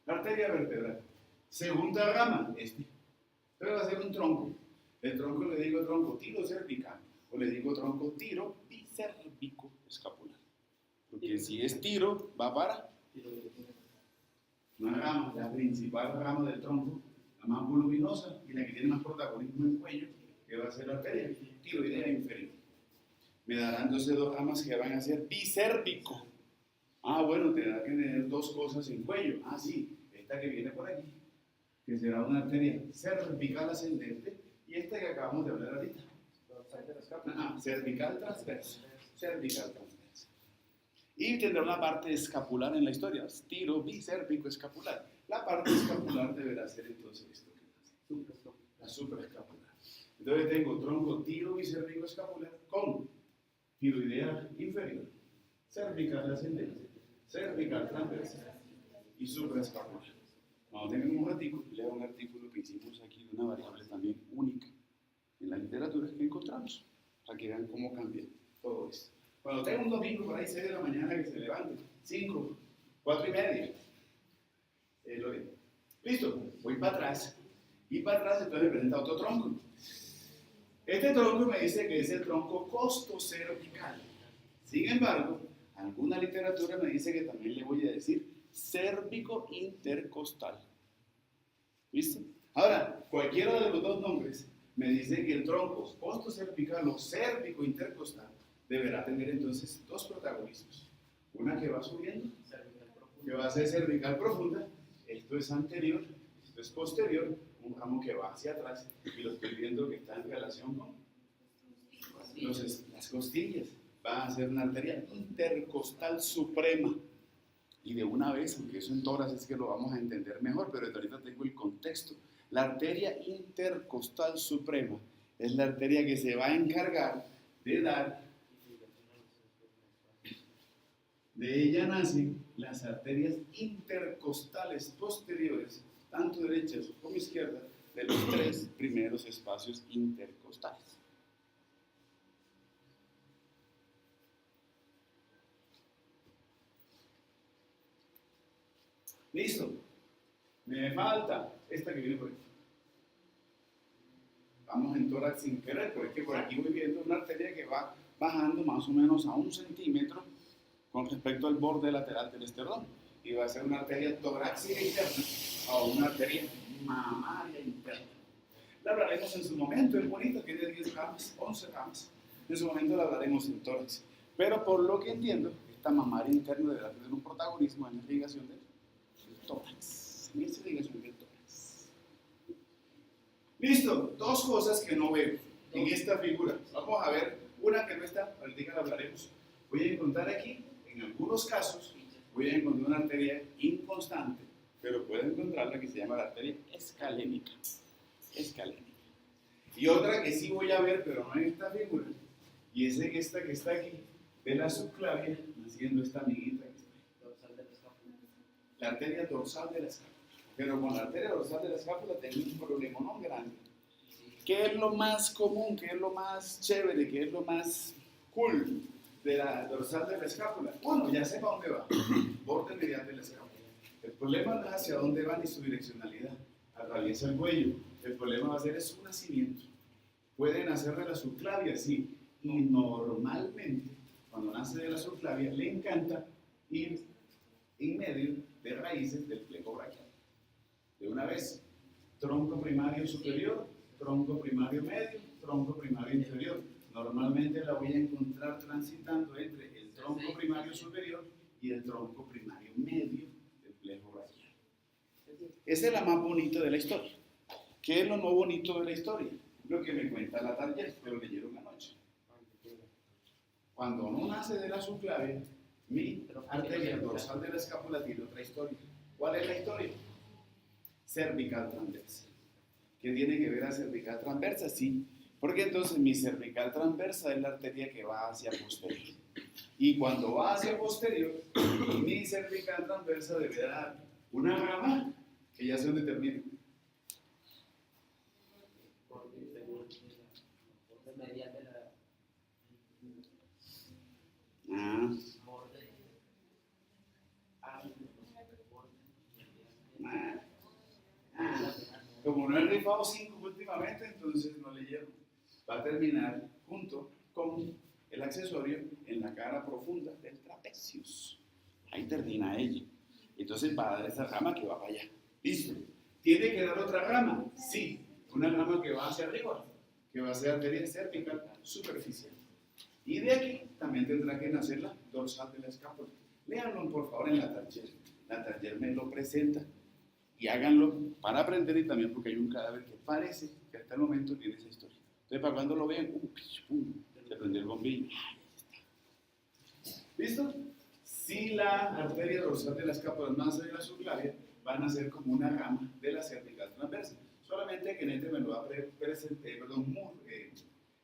La arteria vertebral. Segunda rama, este. Entonces va a ser un tronco. El tronco le digo tronco tiro cervical o le digo tronco tiro bicérvico escapular. Porque si es tiro, va para una rama, la principal rama del tronco, la más voluminosa y la que tiene más protagonismo en cuello, que va a ser la arteria tiroidea inferior. Me darán entonces 2 ramas que van a ser bicérvico. Bueno, tendrá que tener 2 cosas en cuello. Sí, esta que viene por aquí, que será una arteria cervical ascendente, y esta que acabamos de hablar ahorita. Cervical transversa. Cervical transversa. Y tendrá una parte escapular en la historia. Tiro bicérvico escapular. La parte escapular deberá ser entonces esto que hace. La supraescapular. Entonces tengo tronco tiro bicérvico escapular con tiroidea inferior, cervical ascendente, cervical transversa y supraescapular. Cuando tengan un artículo, leo un artículo que hicimos aquí de una variable también única en la literatura que encontramos, para que vean cómo cambia todo esto. Cuando tenga un domingo por ahí 6 de la mañana que se levante, 5, 4 y media, lo digo. Listo, voy para atrás Y para atrás entonces me presenta otro tronco. Este tronco me dice que es el tronco costocervical. Sin embargo, alguna literatura me dice que también le voy a decir cérvico intercostal. ¿Listo? Ahora, cualquiera de los dos nombres me dice que el tronco costocervical o cérvico intercostal deberá tener entonces dos protagonismos. Una que va subiendo, que va a ser cervical profunda, esto es anterior, esto es posterior, un ramo que va hacia atrás y lo estoy viendo que está en relación con las costillas. Va a ser una arteria intercostal suprema. Y de una vez, aunque eso en toras es que lo vamos a entender mejor, pero desde ahorita tengo el contexto. La arteria intercostal suprema es la arteria que se va a encargar de dar, de ella nacen las arterias intercostales posteriores, tanto derechas como izquierdas, de los tres primeros espacios intercostales. Listo. Me falta esta que viene por aquí. Vamos en tórax sin querer, pero es que por aquí voy viendo una arteria que va bajando más o menos a 1 centímetro con respecto al borde lateral del esternón. Y va a ser una arteria torácica interna o una arteria mamaria interna. La hablaremos en su momento, es bonita, tiene 10 ramas, 11 ramas. En su momento la hablaremos en tórax. Pero por lo que entiendo, esta mamaria interna deberá tener un protagonismo en la irrigación del tórax. En esta irrigación del tórax. Listo, dos cosas que no veo en esta figura. Vamos a ver una que no está, ahorita la hablaremos. Voy a encontrar aquí, en algunos casos, voy a encontrar una arteria inconstante, pero puedo encontrarla que se llama la arteria escalénica. Escalénica. Y otra que sí voy a ver, pero no en esta figura, y es en esta que está aquí, de la subclavia, haciendo esta amiguita que está ahí. La arteria dorsal de la escápula. Pero con la arteria dorsal de la escápula tengo un problema no grande. ¿Qué es lo más común? ¿Qué es lo más chévere? ¿Qué es lo más cool de la dorsal de la escápula? Bueno, ya sé para dónde va. Borde medial de la escápula. El problema no es hacia dónde va ni su direccionalidad. Atraviesa el cuello. El problema va a ser su nacimiento. Puede nacer de la subclavia, sí. Y normalmente, cuando nace de la subclavia, le encanta ir en medio de raíces del plejo braquial. De una vez, tronco primario superior, tronco primario medio, tronco primario inferior. Normalmente la voy a encontrar transitando entre el tronco primario superior y el tronco primario medio del plejo braquial. Esa es la más bonita de la historia. ¿Qué es lo no bonito de la historia? Lo que me cuenta la Target, que lo leyeron anoche. Cuando uno nace de la subclavia, mi arteria dorsal de la escápula tiene otra historia. ¿Cuál es la historia? Cervical transversa. ¿Qué tiene que ver a cervical transversa? Sí, porque entonces mi cervical transversa es la arteria que va hacia posterior. Y cuando va hacia posterior, mi cervical transversa debe dar una rama que ya se determina. Como no he rifado 5 últimamente, entonces no leyeron. Va a terminar junto con el accesorio en la cara profunda del trapezius. Ahí termina ella. Entonces va a dar esa rama que va para allá. ¿Listo? ¿Tiene que dar otra rama? Sí. Una rama que va hacia arriba, que va a ser arteria cervical superficial. Y de aquí también tendrá que nacer la dorsal de la escápula. Léanlo por favor en la Target. La Target me lo presenta. Y háganlo para aprender y también porque hay un cadáver que parece que hasta el momento tiene esa historia. Entonces, para cuando lo vean, se prendió el bombillo. ¿Listo? Si la arteria dorsal de la escápula nace de la subclavia, van a ser como una rama de la cervical transversa. Solamente que en este me lo va a presentar,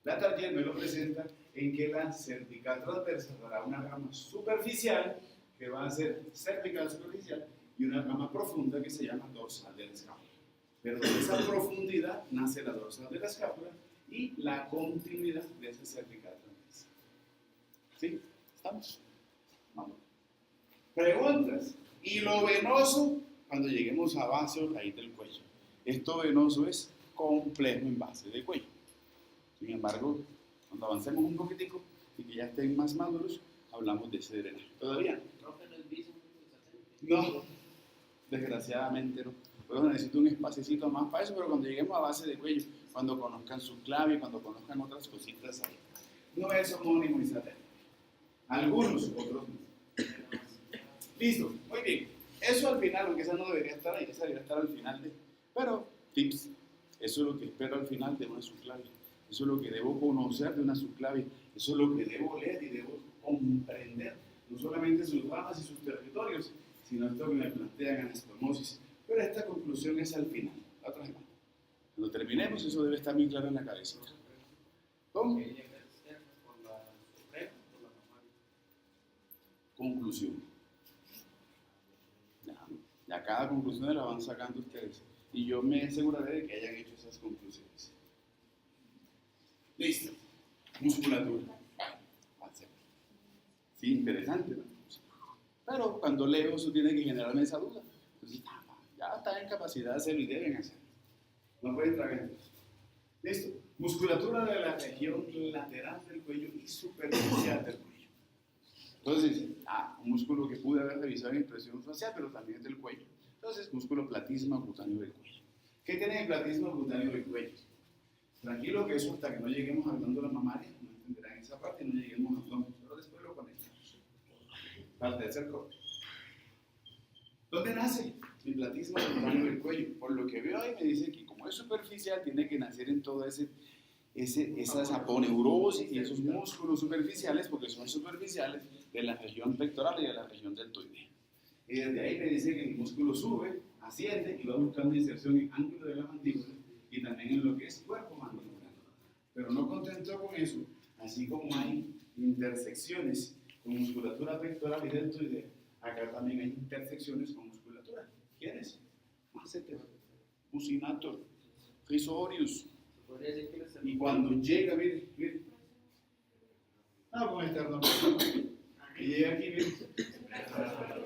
la Target me lo presenta en que la cervical transversa dará una rama superficial, que va a ser cervical superficial, y una rama profunda que se llama dorsal de la escápula. Pero de esa profundidad nace la dorsal de la escápula y la continuidad de esa cervical transversa. ¿Sí? ¿Estamos? Vamos. Preguntas. Y lo venoso, cuando lleguemos a base o raíz del cuello. Esto venoso es complejo en base de cuello. Sin embargo, cuando avancemos un poquitico y que ya estén más maduros, hablamos de ese drenaje. ¿Todavía no? Profe, ¿no es viso? No, desgraciadamente no. Pues necesito un espacecito más para eso, pero cuando lleguemos a base de cuello, cuando conozcan su clave, cuando conozcan otras cositas ahí. No es homónimo y satélite. Algunos, otros no. Listo, muy bien. Eso al final, aunque esa no debería estar ahí, esa debería estar al final de. Pero, tips, eso es lo que espero al final de una subclave. Eso es lo que debo conocer de una subclave. Eso es lo que debo leer y debo comprender. No solamente sus ramas y sus territorios, sino esto que me plantean anastomosis. Pero esta conclusión es al final, la otra semana. Cuando terminemos, eso debe estar muy claro en la cabeza. ¿Cómo? Que llega externo por la suprema, por la mamaria. Conclusión. Ya cada conclusión la van sacando ustedes. Y yo me aseguraré de que hayan hecho esas conclusiones. Listo. Musculatura. Bueno, sí, interesante, ¿no? Pero cuando leo, eso tiene que generarme esa duda. Entonces, ya están en capacidad de hacerlo y deben hacerlo. No pueden tragar entonces. Listo. Musculatura de la región lateral del cuello y superficial del cuello. Entonces, un músculo que pude haber revisado en expresión facial, pero también es del cuello. Entonces, músculo platismo cutáneo del cuello. ¿Qué tiene el platismo cutáneo del cuello? Tranquilo que eso hasta que no lleguemos a glándula mamaria, no entenderán esa parte y no lleguemos a abdomen, pero después lo conectamos. Parte de ser corto. ¿Dónde nace el platismo cutáneo del cuello? Por lo que veo ahí me dice que como es superficial, tiene que nacer en todo esas aponeurosis y esos músculos superficiales, porque son superficiales de la región pectoral y de la región deltoidea. Y desde ahí me dice que el músculo sube, asciende y va buscando inserción en ángulo de la mandíbula y también en lo que es cuerpo mandibular. Pero no contento con eso, así como hay intersecciones con musculatura pectoral y deltoidea, acá también hay intersecciones con musculatura. ¿Quiénes? Masseter, Mucinator, Risorius. Podría decir que el Y cuando llega, mire. No, con esternocleidomastoideo. Y llega aquí, mire.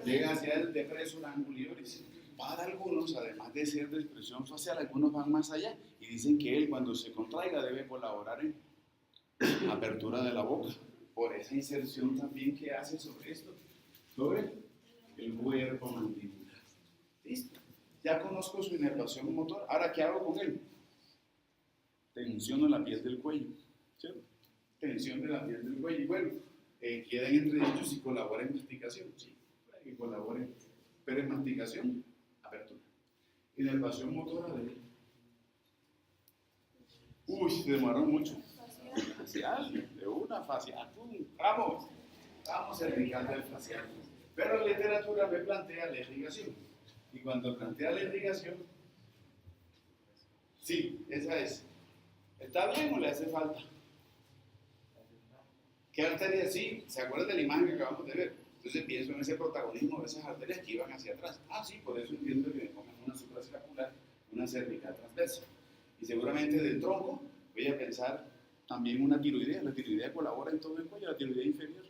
Llega hacia el depresor angulioris. Para algunos, además de ser de expresión facial, algunos van más allá y dicen que él, cuando se contraiga, debe colaborar en apertura de la boca. Por esa inserción también que hace sobre esto, sobre el cuerpo mandibular. ¿Listo? Ya conozco su inervación motor. Ahora, ¿qué hago con él? Tensiono la piel del cuello. ¿Cierto? Tensión de la piel del cuello. Y bueno, quedan entre ellos y colabora en masticación. Sí, que colaboren. Pero en masticación, apertura. Inervación motora de. Uy, se demoró mucho. Facial, de una facial. Vamos cervical del facial. Pero la literatura me plantea la irrigación. Y cuando plantea la irrigación, sí, esa es. ¿Está bien o le hace falta? ¿Qué arteria? Sí, ¿se acuerdan de la imagen que acabamos de ver? Entonces pienso en ese protagonismo de esas arterias que iban hacia atrás. Sí, por eso entiendo que me pongan una supraescapular, una cervical transversa. Y seguramente del tronco voy a pensar también una tiroidea. La tiroidea colabora en todo el cuello, la tiroidea inferior.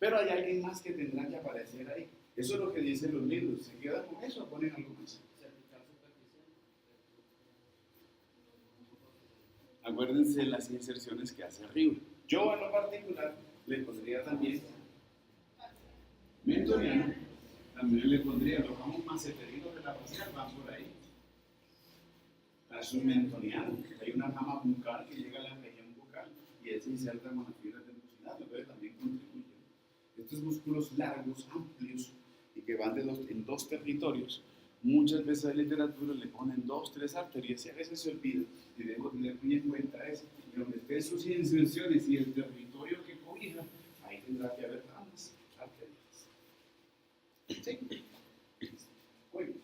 Pero hay alguien más que tendrá que aparecer ahí. Eso es lo que dicen los libros. ¿Se quedan con eso o ponen algo más? cervical superficial. Acuérdense de las inserciones que hace arriba. Yo en lo particular le pondría también mentoniano, también le pondría los ramos maceterinos de la facial, van por ahí. Es un mentoniano, hay una rama bucal que llega a la región bucal y él se inserta con las fibras del mucinato, entonces también contribuye. Estos músculos largos, amplios y que van en dos territorios, muchas veces en literatura le ponen 2, 3 arterias y a veces se olvida y debo tener muy en cuenta eso. Y donde estén sus inserciones y el territorio que cobija, ahí tendrá que haber ramas arteriales. ¿Sí? Muy bien.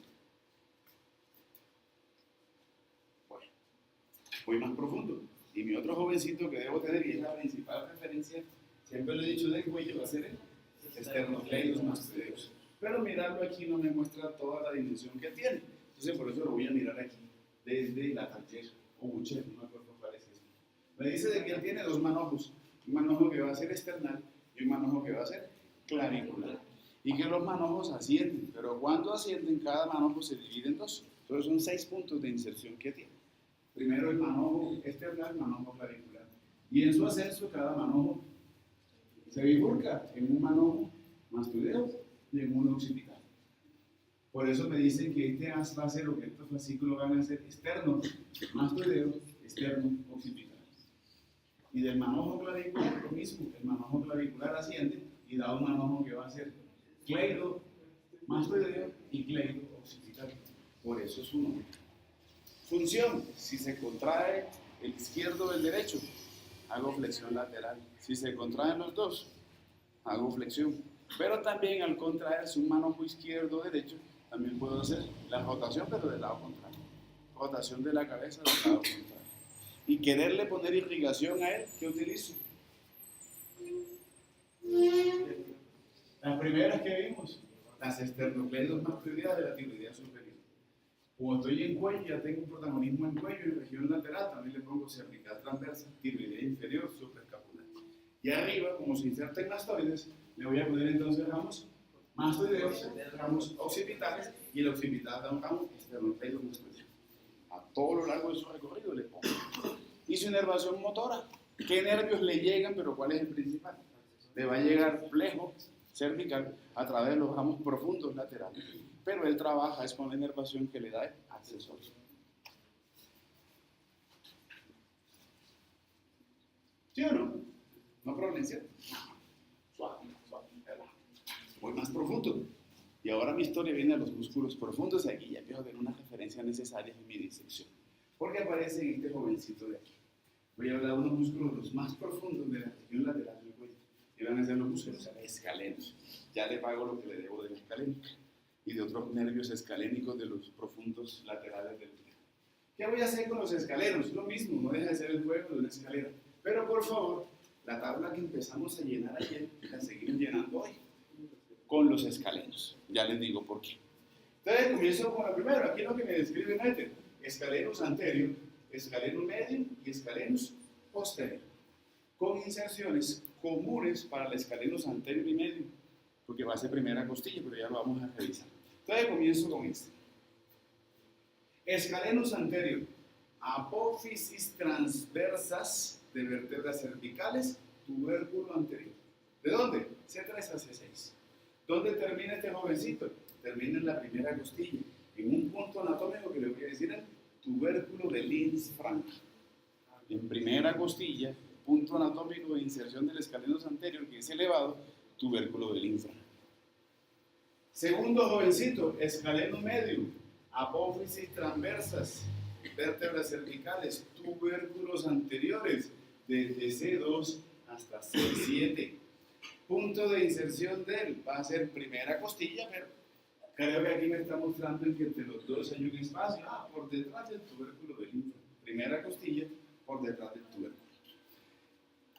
Bueno, voy más profundo. Y mi otro jovencito que debo tener, y es la principal referencia, siempre lo he dicho del cuello, va a ser el esternocleidomastoideo. Pero mirarlo aquí no me muestra toda la dimensión que tiene. Entonces por eso lo voy a mirar aquí, desde la tallera o buche, no me acuerdo cuál es ese. Me dice de que él tiene 2 manojos, un manojo que va a ser external y un manojo que va a ser clavicular. Y que los manojos ascienden, pero cuando ascienden cada manojo se divide en 2. Entonces son 6 puntos de inserción que tiene. Primero el manojo esternal, manojo clavicular. Y en su ascenso cada manojo se bifurca en un manojo mastoideo y en uno occipital. Por eso me dicen que este as va a ser, o que estos fascículos van a ser externo, mastoideo, externo, occipital. Y del manojo clavicular lo mismo, el manojo clavicular asciende y da un manojo que va a ser cleido, mastoideo y cleido, occipital. Por eso es su nombre. Función: si se contrae el izquierdo o el derecho, hago flexión lateral. Si se contraen los dos, hago flexión. Pero también al contraerse un manojo izquierdo o derecho, también puedo hacer la rotación, pero del lado contrario. Rotación de la cabeza del lado contrario. Y quererle poner irrigación a él, ¿qué utilizo? Las primeras que vimos, las esternocleidos mastoideas de la tiroidea superior. Como estoy en cuello, ya tengo un protagonismo en cuello y región lateral, también le pongo cervical transversa, tiroidea inferior, supraescapular. Y arriba, como se insertan mastoides, le voy a poner entonces ramos mastoideos, ramos occipitales, y el occipital da un ramo esternocleidos mastoideos. A todo lo largo de su recorrido le pongo. Y su inervación motora. ¿Qué nervios le llegan, pero cuál es el principal? Le va a llegar plejo cervical a través de los ramos profundos laterales. Pero él trabaja es con la inervación que le da el accesorio. ¿Sí o no? No pronuncia. Suave, suave. Voy más profundo. Y ahora mi historia viene a los músculos profundos y aquí ya empiezo a tener una referencia necesaria en mi disección. Porque aparece en este jovencito de aquí. Voy a hablar de unos músculos los más profundos de la región lateral del cuello. Y van a ser los músculos escalenos. Ya le pago lo que le debo de la escalénica y de otros nervios escalénicos de los profundos laterales del cuello. ¿Qué voy a hacer con los escalenos? Lo mismo, no deja de ser el juego de una escalera. Pero por favor, la tabla que empezamos a llenar ayer, la seguimos llenando hoy. Con los escalenos. Ya les digo por qué. Entonces comienzo con la primera. Aquí es lo que me describe Netter. Escalenus anterior, escalenus medio y escalenus posterior. Con inserciones comunes para el escalenus anterior y medio. Porque va a ser primera costilla, pero ya lo vamos a revisar. Entonces comienzo con este. Escalenus anterior. Apófisis transversas de vértebras cervicales, tubérculo anterior. ¿De dónde? C3 a C6. ¿Dónde termina este jovencito? Termina en la primera costilla, en un punto anatómico que le voy a decir el tubérculo de Linz-Frank. En primera costilla, punto anatómico de inserción del escalenus anterior, que es elevado, tubérculo de Linz-Frank. Segundo jovencito, escalenus medio, apófisis transversas, vértebras cervicales, tubérculos anteriores, desde C2 hasta C7. Punto de inserción de él va a ser primera costilla, pero creo que aquí me está mostrando que entre los dos hay un espacio. Por detrás del tubérculo del linfa. Primera costilla por detrás del tubérculo.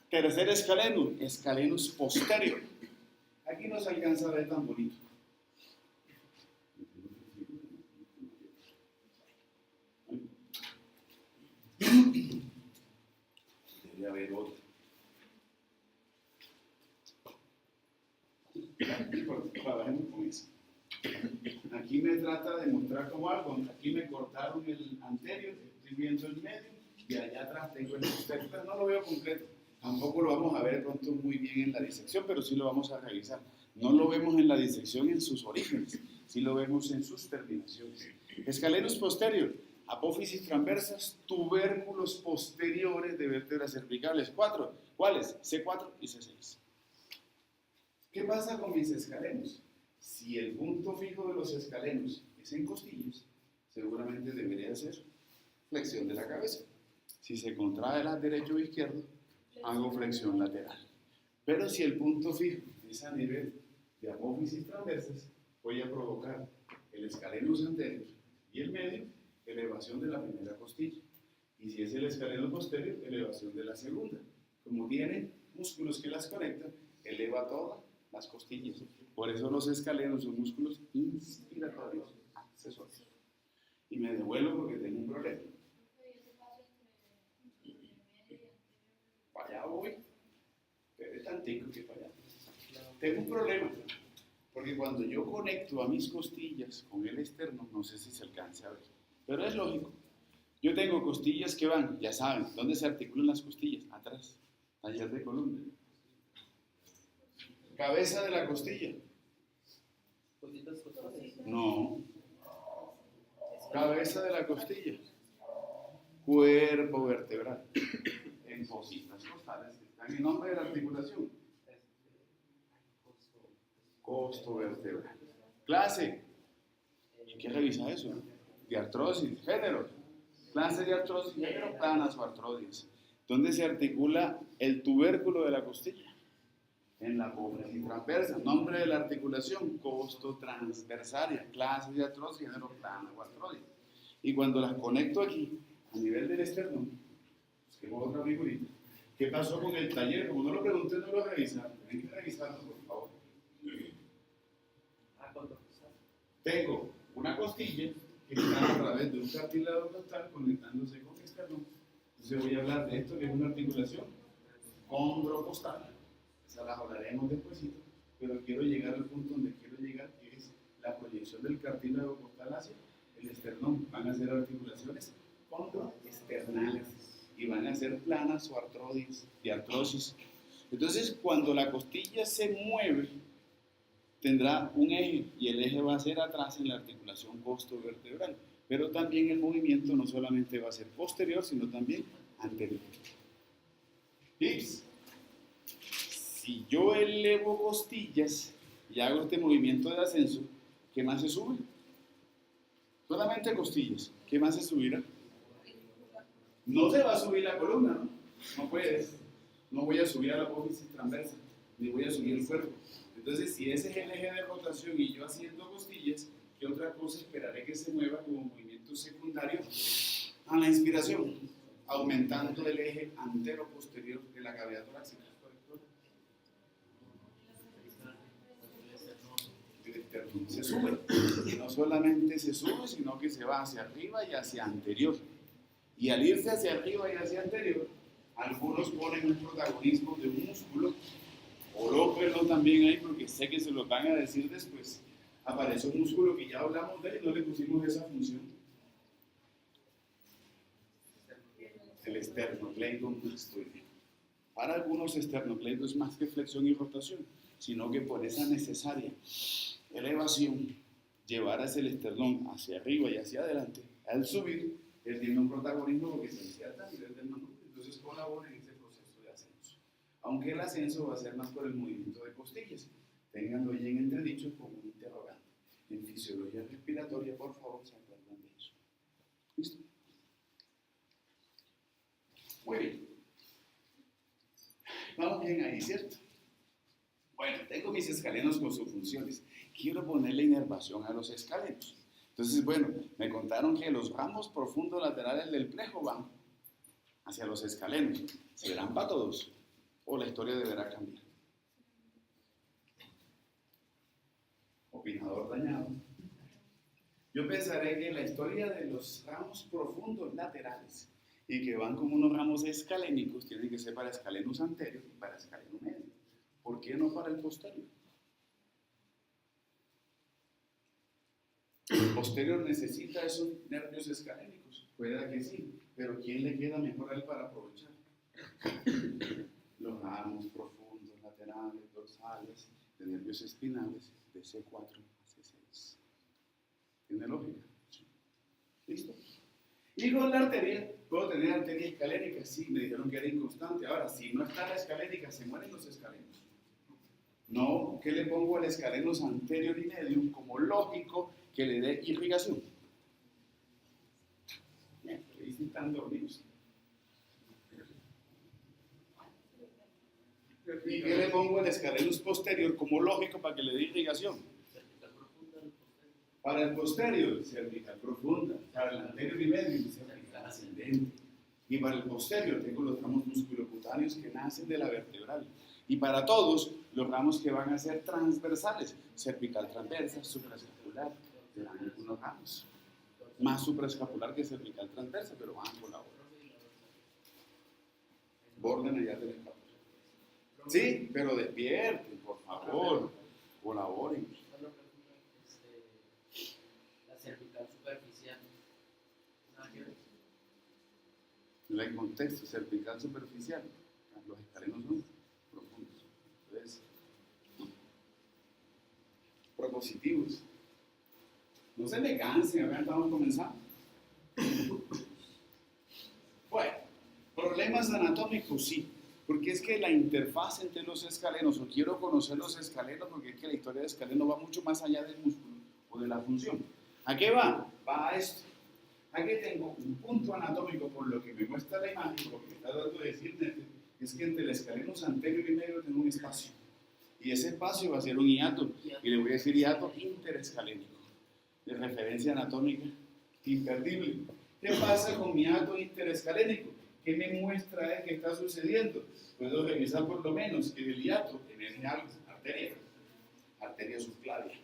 Tercer escalenus, escalenus posterior. Aquí no se alcanza a ver tan bonito. Debe haber otro. Trabajemos con eso. Aquí me trata de mostrar como algo. Aquí me cortaron el anterior, estoy viendo el medio, y allá atrás tengo el posterior, pero no lo veo completo. Tampoco lo vamos a ver pronto muy bien en la disección, pero sí lo vamos a revisar. No lo vemos en la disección en sus orígenes, sí lo vemos en sus terminaciones. Escalenus posterior, apófisis transversas, tubérculos posteriores de vértebras cervicales. 4. ¿Cuáles? C4 y C6. ¿Qué pasa con mis escalenos? Si el punto fijo de los escalenos es en costillas, seguramente debería ser flexión de la cabeza. Si se contrae la derecho o izquierdo, hago flexión lateral. Pero si el punto fijo es a nivel de apófisis transversas, voy a provocar el escalenus anterior y el medio, elevación de la primera costilla. Y si es el escalenus posterior, elevación de la segunda. Como tiene músculos que las conectan, eleva todas las costillas. Por eso los escalenos son músculos inspiratorios accesorios. Y me devuelvo porque tengo un problema. Para allá voy, pero es tan tico que para allá. Tengo un problema, porque cuando yo conecto a mis costillas con el externo, no sé si se alcanza a ver. Pero es lógico. Yo tengo costillas que van, ya saben, ¿dónde se articulan las costillas? Atrás, taller de columna. Cabeza de la costilla. No. Cabeza de la costilla. Cuerpo vertebral. En fositas costales que están en nombre de la articulación. Costo vertebral. Clase. ¿Y qué revisa eso? De artrosis, género. Clase de artrosis, género, planas o artrodias. ¿Dónde se articula el tubérculo de la costilla? En la apófisis transversa. Nombre de la articulación, costo transversaria. Clase de artrosis, género, plana o artrodia. Y cuando las conecto aquí, a nivel del esternón, busquemos otra figurita. ¿Qué pasó con el taller? Como no lo pregunté, no lo revisaron. Tienen que revisarlo, por favor. Tengo una costilla que está a través de un cartílago costal conectándose con el esternón. Entonces voy a hablar de esto que es una articulación condrocostal. Esa la hablaremos despuesito, pero quiero llegar al punto donde quiero llegar, que es la proyección del cartílago costal hacia el esternón. Van a ser articulaciones condroesternales y van a ser planas o artrosis. Entonces, cuando la costilla se mueve, tendrá un eje y el eje va a ser atrás en la articulación costovertebral, pero también el movimiento no solamente va a ser posterior, sino también anterior. Tips. Si yo elevo costillas y hago este movimiento de ascenso, ¿qué más se sube? Solamente costillas. ¿Qué más se subirá? No se va a subir la columna, ¿no? No puedes. No voy a subir a la apófisis transversa, ni voy a subir el cuerpo. Entonces, si ese es el eje de rotación y yo haciendo costillas, ¿qué otra cosa esperaré que se mueva como movimiento secundario a la inspiración? Aumentando el eje antero-posterior de la cavidad torácica. El esternón se sube. Y no solamente se sube, sino que se va hacia arriba y hacia anterior. Y al irse hacia arriba y hacia anterior, algunos ponen un protagonismo de un músculo. Colóquenlo también ahí porque sé que se lo van a decir después. Aparece un músculo que ya hablamos de él y no le pusimos esa función. El esternocleidomastoideo. Para algunos esternocleido es más que flexión y rotación, sino que por esa necesaria elevación, llevar hacia el esternón hacia arriba y hacia adelante, al subir, él tiene un protagonismo porque se inserta a nivel del manubrio, entonces colabora en ese proceso de ascenso. Aunque el ascenso va a ser más por el movimiento de costillas. Ténganlo ya en entredicho como un interrogante. En fisiología respiratoria, por favor, se acuerdan de eso. ¿Listo? Muy bien. Vamos bien ahí, ¿cierto? Bueno, tengo mis escalenos con sus funciones. Quiero ponerle inervación a los escalenos. Entonces, bueno, me contaron que los ramos profundos laterales del plejo van hacia los escalenos. ¿Serán para todos? ¿O la historia deberá cambiar? Opinador dañado. Yo pensaré que la historia de los ramos profundos laterales y que van como unos ramos escalénicos tienen que ser para escalenus anterior y para escalenus medio. ¿Por qué no para el posterior? ¿El posterior necesita esos nervios escalénicos? Puede que sí, pero ¿quién le queda mejor a él para aprovechar? Los ramos profundos, laterales, dorsales, de nervios espinales, de C4 a C6. ¿Tiene lógica? Sí. ¿Listo? Y con la arteria, ¿puedo tener arteria escalénica? Sí, me dijeron que era inconstante. Ahora, si no está la escalénica, se mueren los escalenos. No, ¿qué le pongo al escalenus anterior y medium como lógico que le dé irrigación? Bien, dicen tan dormidos. ¿Y qué le pongo al escalenus posterior como lógico para que le dé irrigación? Para el posterior, cervical profunda. Para el anterior y medio, cervical ascendente. Y para el posterior, tengo los ramos musculocutáneos que nacen de la vertebral. Y para todos, los ramos que van a ser transversales, cervical transversa, supraescapular, serán algunos ramos. Más supraescapular que cervical transversa, pero van a colaborar. Borden allá del escapular. Sí, pero despierten, por favor. Colaboren. La cervical superficial. ponerla en contexto, cervical superficial. Los escalenos son profundos. Entonces, propositivos. No se me cansen, acá estamos comenzando. Bueno, problemas anatómicos sí, porque es que la interfaz entre los escalenos, o quiero conocer los escalenos, porque es que la historia de escaleno va mucho más allá del músculo o de la función. ¿A qué va? Va a esto. Aquí tengo un punto anatómico por lo que me muestra la imagen, por lo que me está dando de decirme, es que entre el escaleno anterior y medio tengo un espacio. Y ese espacio va a ser un hiato, y le voy a decir hiato interescalénico, de referencia anatómica imperdible. ¿Qué pasa con mi hiato interescalénico? ¿Qué me muestra que está sucediendo? Puedo revisar por lo menos que del hiato emerge algo, arteria subclavia.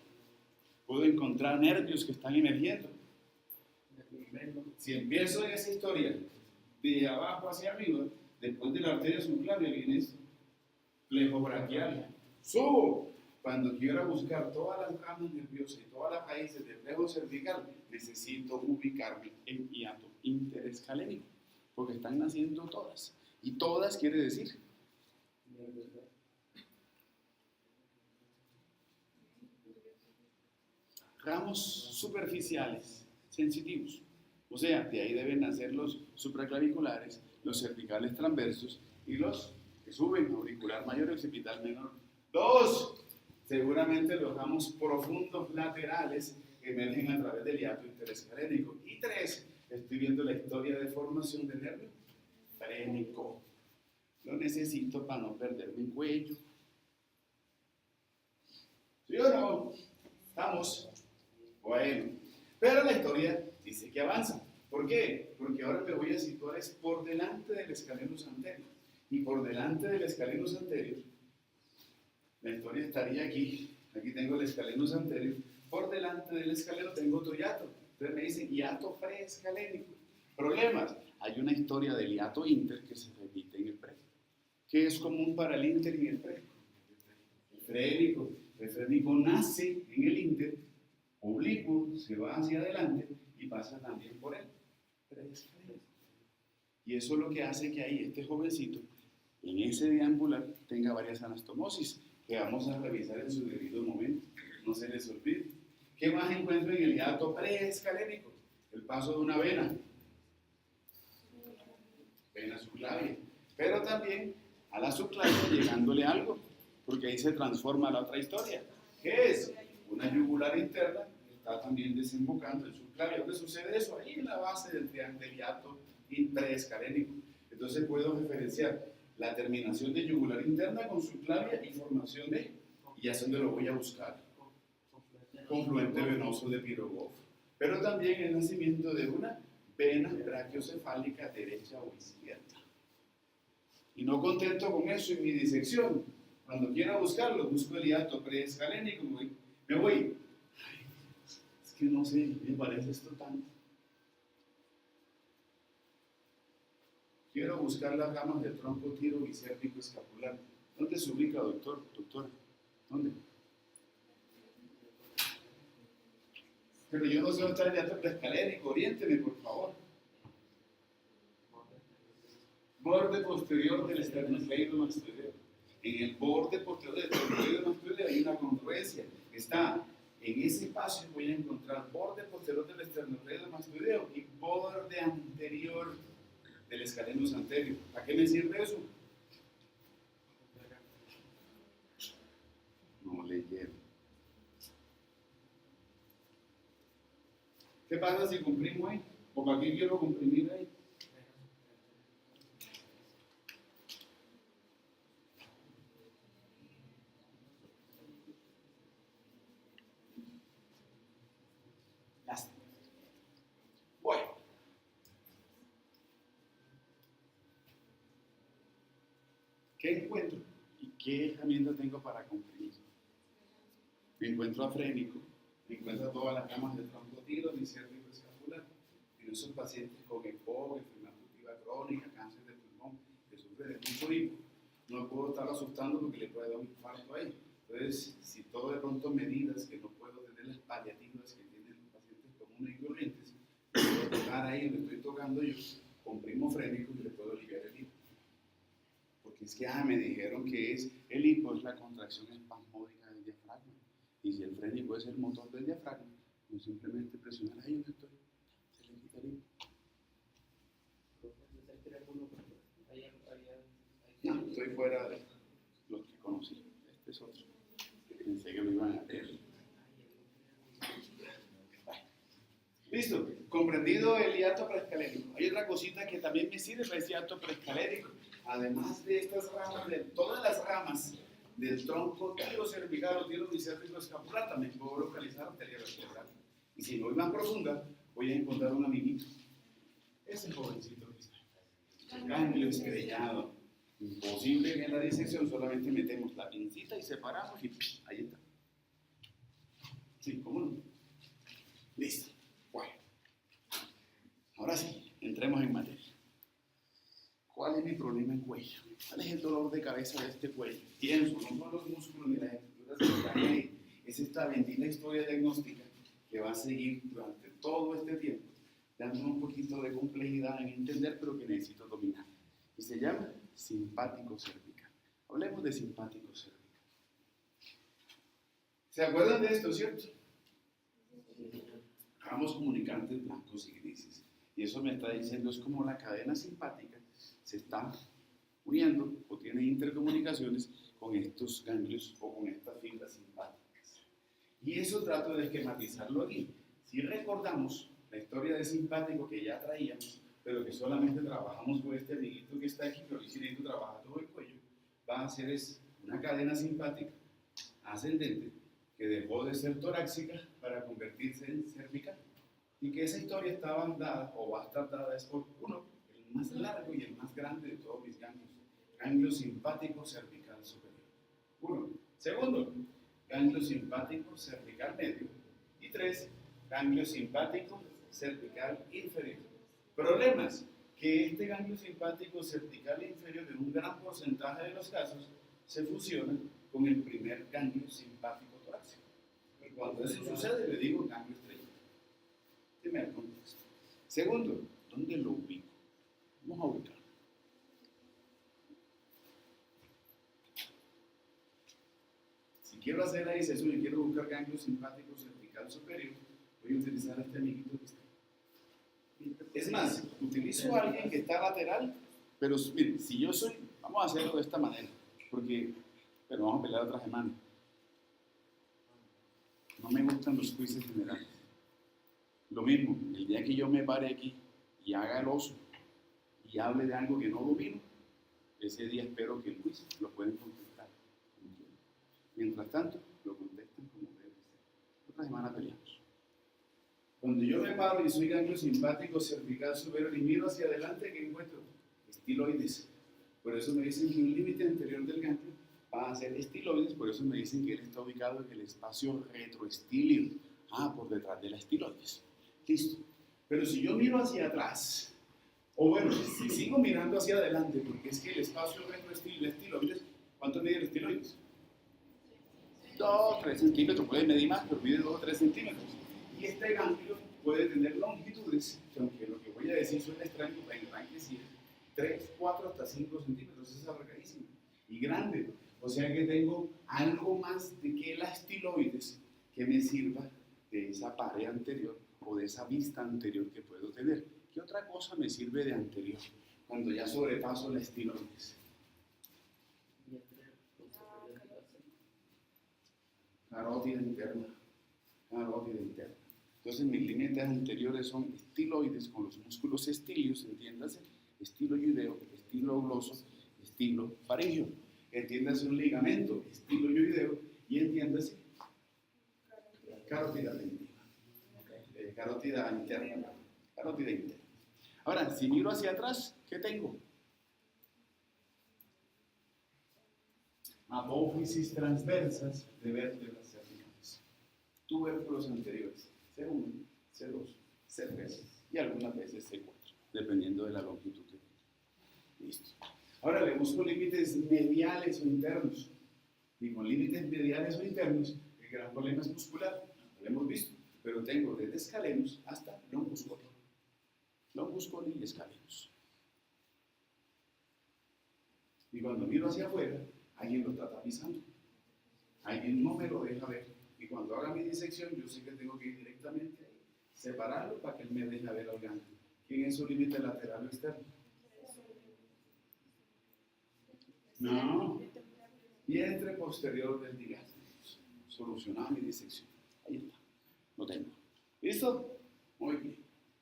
Puedo encontrar nervios que están emergiendo. Si empiezo en esa historia de abajo hacia arriba, después de la arteria subclavia viene esto, plejobraquial. Subo. Cuando quiero buscar todas las ramas nerviosas y todas las raíces del plejo cervical, necesito ubicarme en hiato interescalénico, porque están naciendo todas. Y todas quiere decir ramos superficiales, sensitivos. O sea, de ahí deben nacer los supraclaviculares, los cervicales transversos y los que suben, auricular mayor y occipital menor. 2. Seguramente los ramos profundos laterales que emergen a través del hiato interescalénico. Y 3. Estoy viendo la historia de formación del nervio frénico. Lo necesito para no perderme en cuello. ¿Sí o no? ¿Estamos? Bueno. Pero la historia dice que avanza. ¿Por qué? Porque ahora me voy a situar por delante del escalenus anterior. Y por delante del escalenus anterior, la historia estaría aquí. Aquí tengo el escalenus anterior. Por delante del escaleno tengo otro hiato. Entonces me dicen hiato preescalénico. Problemas. Hay una historia del hiato inter que se repite en el pre. ¿Qué es común para el inter y el pre? El frénico. El frénico nace en el inter, oblicuo, se va hacia adelante y pasa también por él. Y eso es lo que hace que ahí este jovencito, en ese deambular, tenga varias anastomosis, que vamos a revisar en su debido momento. No se les olvide. ¿Qué más encuentro en el hiato preescalénico? El paso de una vena. Vena subclavia. Pero también a la subclavia llegándole algo, porque ahí se transforma la otra historia. ¿Qué es? Una yugular interna que está también desembocando en subclavia. ¿Dónde sucede eso? Ahí en la base del hiato preescalénico. Entonces puedo referenciar la terminación de yugular interna con subclavia y formación de, y ya sé dónde lo voy a buscar. Confluente venoso de Pirogov. Pero también el nacimiento de una vena brachiocefálica derecha o izquierda. Y no contento con eso en mi disección, cuando quiero buscarlo, busco el hiato preescalénico, me voy. Ay, es que no sé, me parece esto tanto. Quiero buscar las ramas del tronco tiro bicérvico escapular. ¿Dónde se ubica, doctor? Doctora, ¿dónde? Pero yo no sé dónde está el hiato preescalénico, oriénteme, por favor. Borde posterior del esternocleidomastoideo. En el borde posterior del esternocleidomastoideo hay una congruencia. Está en ese espacio, voy a encontrar borde posterior del esternocleidomastoideo y borde anterior del escalenus anterior. ¿A qué me sirve eso? No leyeron. ¿Qué pasa si comprimo ahí? ¿O para qué quiero comprimir ahí? Bueno. ¿Qué encuentro? ¿Y qué herramienta tengo para comprimir? Me encuentro afrénico, me encuentro a todas las ramas del tronco tiro, bicérvico escapular. En esos pacientes con EPOC, enfermedad obstructiva crónica, cáncer de pulmón, que sufren de mucho hipo, no puedo estar asustando porque le puede dar un infarto ahí. Entonces, si todo de pronto medidas que no puedo tener las paliativas que tienen los pacientes comunes y corrientes, puedo tocar ahí donde estoy tocando yo, comprimir hemofrénico y le puedo aliviar el hipo. Porque es que me dijeron que el hipo es la contracción espasmódica del diafragma. Y si el frénico es el motor del diafragma, pues simplemente presionar ahí un sector, se le quita el hipo. No, estoy fuera de los que conocí. Este es otro. Pensé que lo iban a leer. Listo, comprendido el hiato preescalérico. Hay otra cosita que también me sirve para ese hiato preescalérico. Además de estas ramas, de todas las ramas del tronco cervical o tiro bicéptico escapular, también puedo localizar arteria vertebral. Y si voy más profunda, voy a encontrar un amiguito. Ese jovencito que está. Ganglio estrellado. Imposible que en la disección solamente metemos la pincita y separamos y ahí está. Sí, ¿cómo no? Listo. Bueno. Ahora sí, entremos en materia. ¿Cuál es mi problema en cuello? ¿Cuál es el dolor de cabeza de este cuello? Pienso, no son los músculos ni las estructuras que están ahí. Es esta bendita historia diagnóstica que va a seguir durante todo este tiempo, dándome un poquito de complejidad en entender, pero que necesito dominar. Y se llama simpático cervical. Hablemos de simpático cervical. ¿Se acuerdan de esto, cierto? Ramos comunicantes blancos y grises. Y eso me está diciendo, es como la cadena simpática se está uniendo o tiene intercomunicaciones con estos ganglios o con estas fibras simpáticas. Y eso trato de esquematizarlo aquí. Si recordamos la historia de simpático que ya traíamos, pero que solamente trabajamos con este amiguito que está aquí, pero si necesito trabajar todo el cuello, va a ser una cadena simpática ascendente que dejó de ser torácica para convertirse en cervical. Y que esa historia estaba dada, o va a estar dada, es por uno, el más largo y el más grande de todos mis ganglios. Ganglio simpático cervical superior. Uno. Segundo, ganglio simpático cervical medio. Y tres, ganglio simpático cervical inferior. Problemas, que este ganglio simpático cervical inferior en un gran porcentaje de los casos se fusiona con el primer ganglio simpático torácico. Y cuando eso sucede le digo ganglio estrellado. Primer contexto. Segundo, ¿dónde lo ubico? Vamos a ubicarlo. Si quiero hacer la disección y quiero buscar ganglio simpático cervical superior, voy a utilizar este amiguito que está. Es más, utilizo a alguien que está lateral, pero miren, si yo soy, vamos a hacerlo de esta manera, pero vamos a pelear otra semana. No me gustan los quizzes generales. Lo mismo, el día que yo me pare aquí y haga el oso y hable de algo que no domino, ese día espero que el quiz lo pueden contestar. Mientras tanto, lo contestan como debe ser. Otra semana peleamos. Cuando yo me paro y soy ganglio simpático cervical superior y miro hacia adelante, ¿qué encuentro? Estiloides. Por eso me dicen que un límite anterior del ganglio va a ser estiloides, por eso me dicen que él está ubicado en el espacio retroestíleo. Por detrás de la estiloides. Listo. Pero si yo miro hacia atrás, o bueno, si sigo mirando hacia adelante, porque es que el espacio retroestiloides, ¿cuánto mide el estiloides? 2 o 3 centímetros, puede medir más, pero mide 2 o 3 centímetros. Y este ganglio puede tener longitudes, que aunque lo que voy a decir suena extraño, van a decir 3, 4 hasta 5 centímetros, es alargadísimo y grande. O sea que tengo algo más de que la estiloides que me sirva de esa pared anterior o de esa vista anterior que puedo tener. ¿Qué otra cosa me sirve de anterior cuando ya sobrepaso la estiloides? Carótida interna. Carótida interna. Entonces mis límites anteriores son estiloides con los músculos estilios, entiéndase, estiloideo, estilogloso, estilofaringeo. Entiéndase un ligamento, estiloideo, y entiéndase carótida dentina. Carótida interna. Carótida interna. Ahora, si miro hacia atrás, ¿qué tengo? Apófisis transversas de vértebras cervicales. Tubérculos anteriores, C1, C2, C3 y algunas veces C4, dependiendo de la longitud que tenga. Listo. Ahora le busco límites mediales o internos. Y con límites mediales o internos, el gran problema es muscular, lo hemos visto, pero tengo desde escalenus hasta longuscoli. Longuscoli y escalenus. Y cuando miro hacia afuera, alguien lo está tapizando. Alguien no me lo deja ver. Y cuando haga mi disección, yo sé que tengo que ir directamente ahí, separarlo para que él me deje ver al ganglio. ¿Quién es su límite lateral o externo? No. Vientre posterior del diástamo. Solucionada mi disección. Ahí está. Lo tengo. ¿Listo? Muy bien.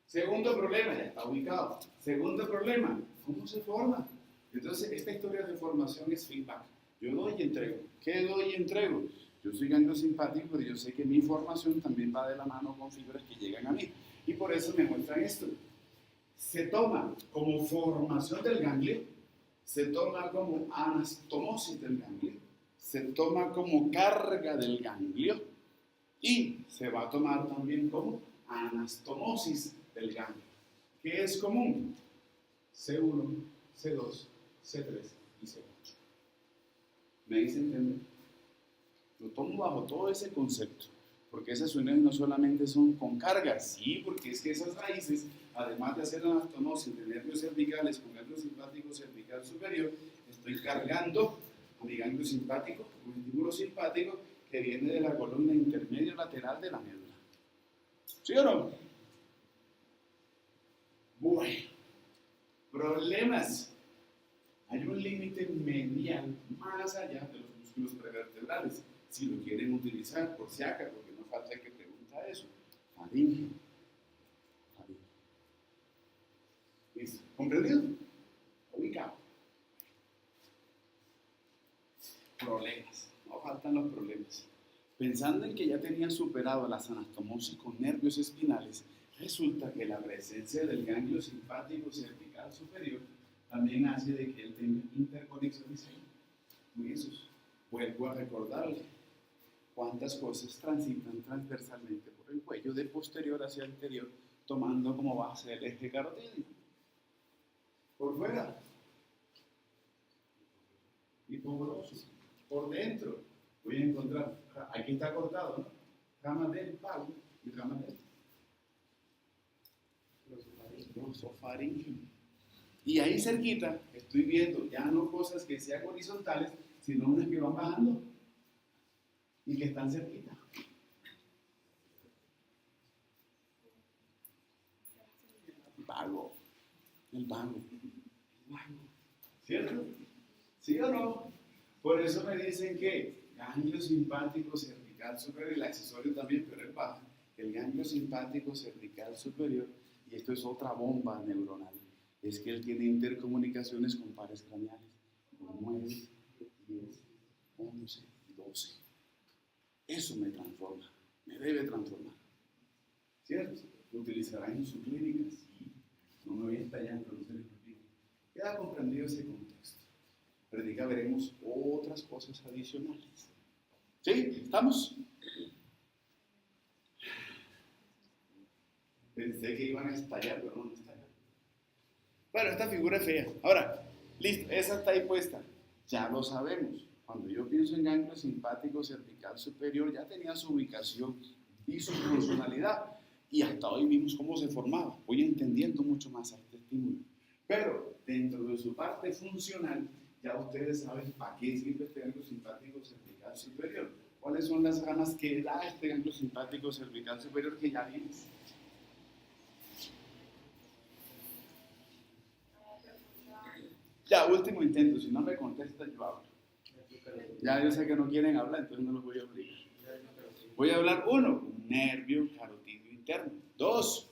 Segundo problema, ya está ubicado. Segundo problema, ¿cómo se forma? Entonces, esta historia de formación es feedback. Yo doy y entrego. ¿Qué doy y entrego? Yo soy ganglio simpático, pero yo sé que mi formación también va de la mano con fibras que llegan a mí. Y por eso me muestran esto. Se toma como formación del ganglio, se toma como anastomosis del ganglio, se toma como carga del ganglio y se va a tomar también como anastomosis del ganglio. ¿Qué es común? C1, C2, C3 y C8. ¿Me hice entender? Lo tomo bajo todo ese concepto, porque esas uniones no solamente son con carga, sí, porque es que esas raíces, además de hacer anastomosis de nervios cervicales con nervio simpático cervical superior, estoy cargando a mi ganglio simpático, un estímulo simpático que viene de la columna intermedio lateral de la médula. ¿Sí o no? Bueno, problemas. Hay un límite medial más allá de los músculos prevertebrales. Si lo quieren utilizar, por si acaso, porque no falta que pregunta eso. Faringe. ¿Listo? ¿Comprendido? Ubicado. Problemas. No faltan los problemas. Pensando en que ya tenía superado las anastomosis con nervios espinales, resulta que la presencia del ganglio simpático cervical superior también hace de que él tenga interconexiones ahí. Huesos. Vuelvo a recordarle cuántas cosas transitan transversalmente por el cuello de posterior hacia anterior, tomando como base el eje carotídeo. Por fuera. Hipogloso. Por dentro. Voy a encontrar, aquí está cortado, ¿no? Ramas del palo y ramas del glosofaringio. Y ahí cerquita estoy viendo ya no cosas que sean horizontales, sino unas que van bajando y que están cerquita. El vago. ¿Cierto? ¿Sí o no? Por eso me dicen que ganglio simpático cervical superior, el accesorio también, pero es bajo. El ganglio simpático cervical superior, y esto es otra bomba neuronal, es que él tiene intercomunicaciones con pares craneales. 9, 10, 11, 12. Eso me transforma, me debe transformar. ¿Cierto? ¿Lo utilizarán en su clínica? Sí. No me voy a estallar, pero no se les olvide. Queda comprendido ese contexto. Pero diga, veremos otras cosas adicionales. ¿Sí? ¿Estamos? Pensé que iban a estallar, pero no estallan. Bueno, esta figura es fea. Ahora, listo, esa está ahí puesta. Ya lo sabemos. Cuando yo pienso en ganglio simpático cervical superior, ya tenía su ubicación y su funcionalidad. Y hasta hoy vimos cómo se formaba. Voy entendiendo mucho más a este estímulo. Pero dentro de su parte funcional, ya ustedes saben para qué sirve este ganglio simpático cervical superior. ¿Cuáles son las ramas que da este ganglio simpático cervical superior que ya vimos? Ya, último intento. Si no me contestan, yo hablo. Ya yo sé que no quieren hablar, entonces no los voy a obligar. Voy a hablar. 1, nervio carotidio interno. 2,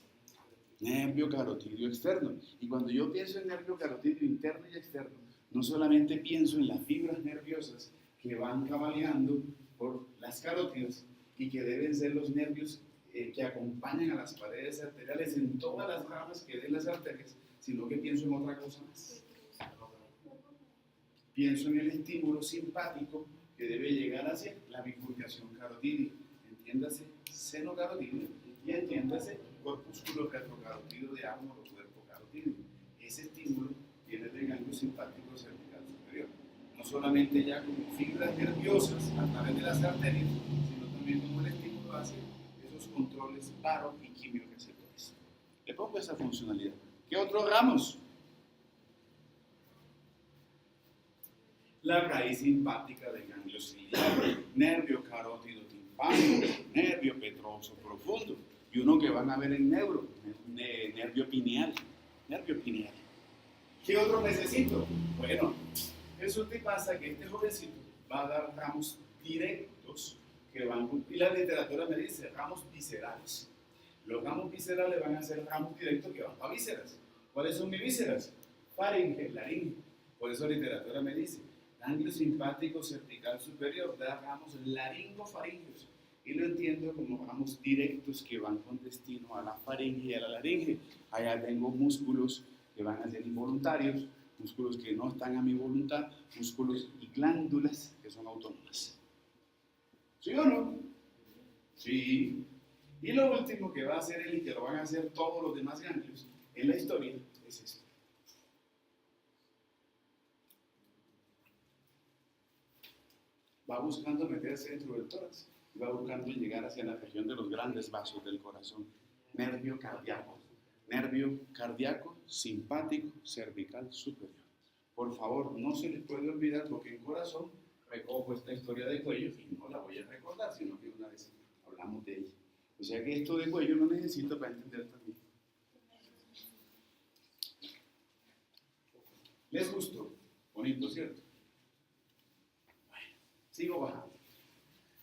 nervio carotidio externo. Y cuando yo pienso en nervio carotidio interno y externo, no solamente pienso en las fibras nerviosas que van cabalgando por las carótidas y que deben ser los nervios que acompañan a las paredes arteriales en todas las ramas que den las arterias, sino que pienso en otra cosa más. Pienso en el estímulo simpático que debe llegar hacia la bifurcación carotídea. Entiéndase seno carotídeo y entiéndase corpúsculo retrocarotídeo de ángulo cuerpo carotídeo. Ese estímulo viene del ganglio simpático cervical superior. No solamente ya como fibras nerviosas a través de las arterias, sino también como el estímulo hacia esos controles paro y quimioreceptores. Le pongo esa funcionalidad. ¿Qué otros ramos? la raíz simpática del ganglio ciliar, nervio carótido timpánico, nervio petroso profundo, y uno que van a ver en nervio pineal. Nervio pineal. ¿Qué otro necesito? Bueno, resulta y pasa que este jovencito va a dar ramos directos que van, y la literatura me dice ramos viscerales. Los ramos viscerales van a ser ramos directos que van para vísceras. ¿Cuáles son mis vísceras? Faringe, laringe. Por eso la literatura me dice, ganglio simpático cervical superior da ramos laringofaringeos. Y lo entiendo como ramos directos que van con destino a la faringe y a la laringe. Allá tengo músculos que van a ser involuntarios, músculos que no están a mi voluntad, músculos y glándulas que son autónomas. ¿Sí o no? Sí. Y lo último que va a hacer él y que lo van a hacer todos los demás ganglios en la historia es esto. Va buscando meterse dentro del tórax y va buscando llegar hacia la región de los grandes vasos del corazón. Nervio cardíaco, simpático, cervical superior. Por favor, no se les puede olvidar porque en corazón recojo esta historia de cuello y no la voy a recordar, sino que una vez hablamos de ella. O sea que esto de cuello lo necesito para entender también. ¿Les gustó? Bonito, ¿cierto? Bueno, sigo bajando.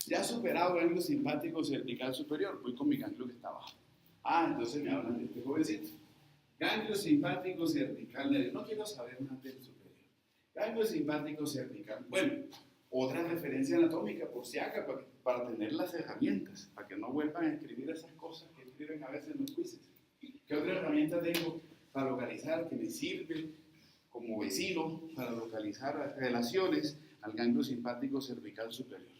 Ya he superado ganglio simpático cervical superior, voy con mi ganglio que está abajo. Entonces me hablan de este jovencito. Ganglio simpático cervical, no quiero saber más del superior. Ganglio simpático cervical. Bueno, otra referencia anatómica, por si haga, para tener las herramientas, para que no vuelvan a escribir esas cosas que escriben a veces en los quizzes. ¿Qué otra herramienta tengo para localizar que me sirve como vecino para localizar relaciones al ganglio simpático cervical superior?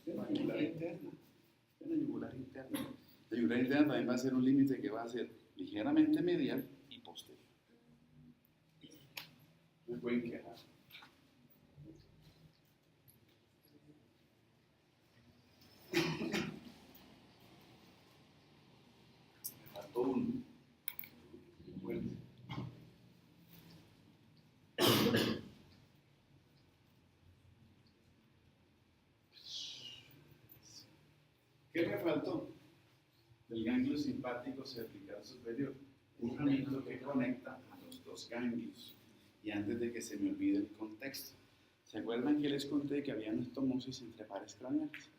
La yugular interna. La yugular interna. La yugular interna también va a ser un límite que va a ser ligeramente medial y posterior. Me pueden quejar. Me faltó uno. Bueno. ¿Qué me faltó? Del ganglio simpático cervical superior. Un ramito que conecta a los dos ganglios. Y antes de que se me olvide el contexto, ¿se acuerdan que les conté que había anastomosis entre pares craneales?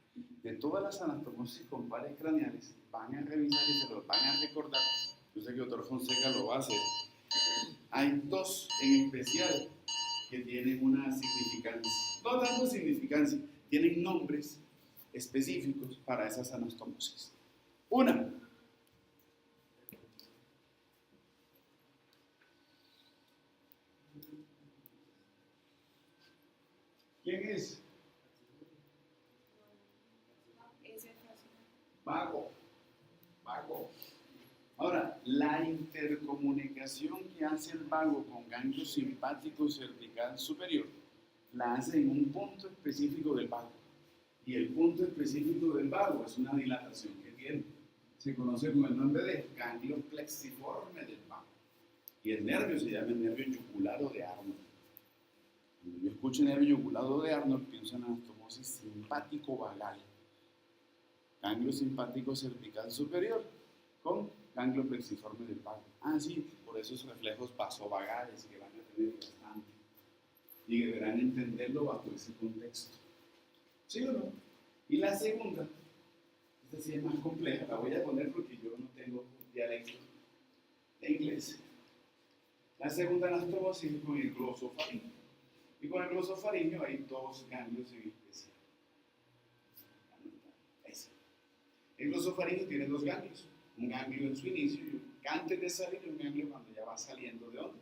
De todas las anastomosis con pares craneales, van a revisar y se los van a recordar. Yo sé que el doctor Fonseca lo va a hacer. Hay dos en especial que tienen una significancia, no tanto significancia, tienen nombres específicos para esas anastomosis. Una, ¿quién es? Vago. Ahora, la intercomunicación que hace el vago con ganglio simpático cervical superior la hace en un punto específico del vago. Y el punto específico del vago es una dilatación que tiene. Se conoce con el nombre de ganglio plexiforme del vago. Y el nervio se llama el nervio yugulado de Arnold. Cuando yo escucho el nervio yugulado de Arnold, pienso en anastomosis simpático-vagal. Ganglio simpático cervical superior con ganglio plexiforme del vago. Sí, por esos reflejos vasovagales que van a tener bastante. Y deberán entenderlo bajo ese contexto. ¿Sí o no? Y la segunda, esta sí es más compleja, la voy a poner porque yo no tengo dialecto de inglés. La segunda anastomosis es con el glosofaringeo. Y con el glosofaringeo hay dos ganglios en especial. El glosofaringeo tiene dos ganglios, un ganglio en su inicio y antes de salir y un ganglio cuando ya va saliendo de dónde,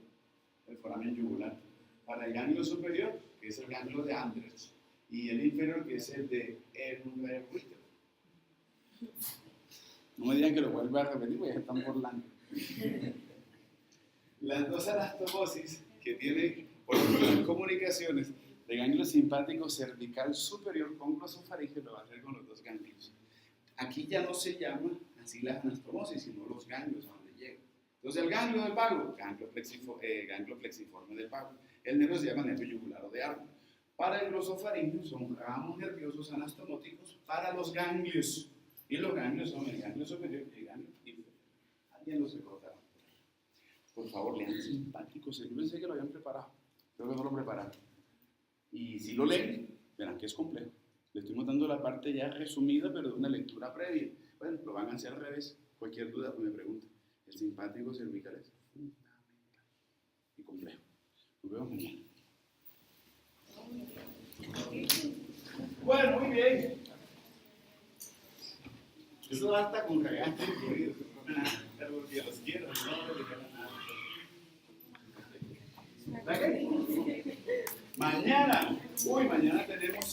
del foramen yugular. Para el ganglio superior, que es el ganglio de Andrés, y el inferior, que es el de Erwin. No me digan que lo vuelva a repetir porque ya están burlando. Las dos anastomosis que tienen por las comunicaciones de ganglio simpático cervical superior con glosofaringeo lo va a hacer con los dos ganglios. Aquí ya no se llama así la anastomosis, sino los ganglios a donde llega. Entonces el ganglio del vago, ganglio plexiforme del vago. El nervio se llama nervio yugular o de árbol. Para el glosofaringeo son ramos nerviosos anastomóticos para los ganglios. Y los ganglios son el ganglio superior y el ganglio inferior. ¿Alguien los recordará? Por favor, lean simpáticos. Yo pensé que lo habían preparado. Creo que no lo prepararon. Y si lo leen, verán que es complejo. Le estoy mostrando la parte ya resumida, pero de una lectura previa. Bueno, lo van a hacer al revés. Cualquier duda, pues me pregunten. El simpático cervical es fundamental y complejo. Nos vemos mañana. Bueno, muy bien. Eso basta con regaños incluidos. Porque los quiero, no les dijeron nada. ¿Ok? Mañana tenemos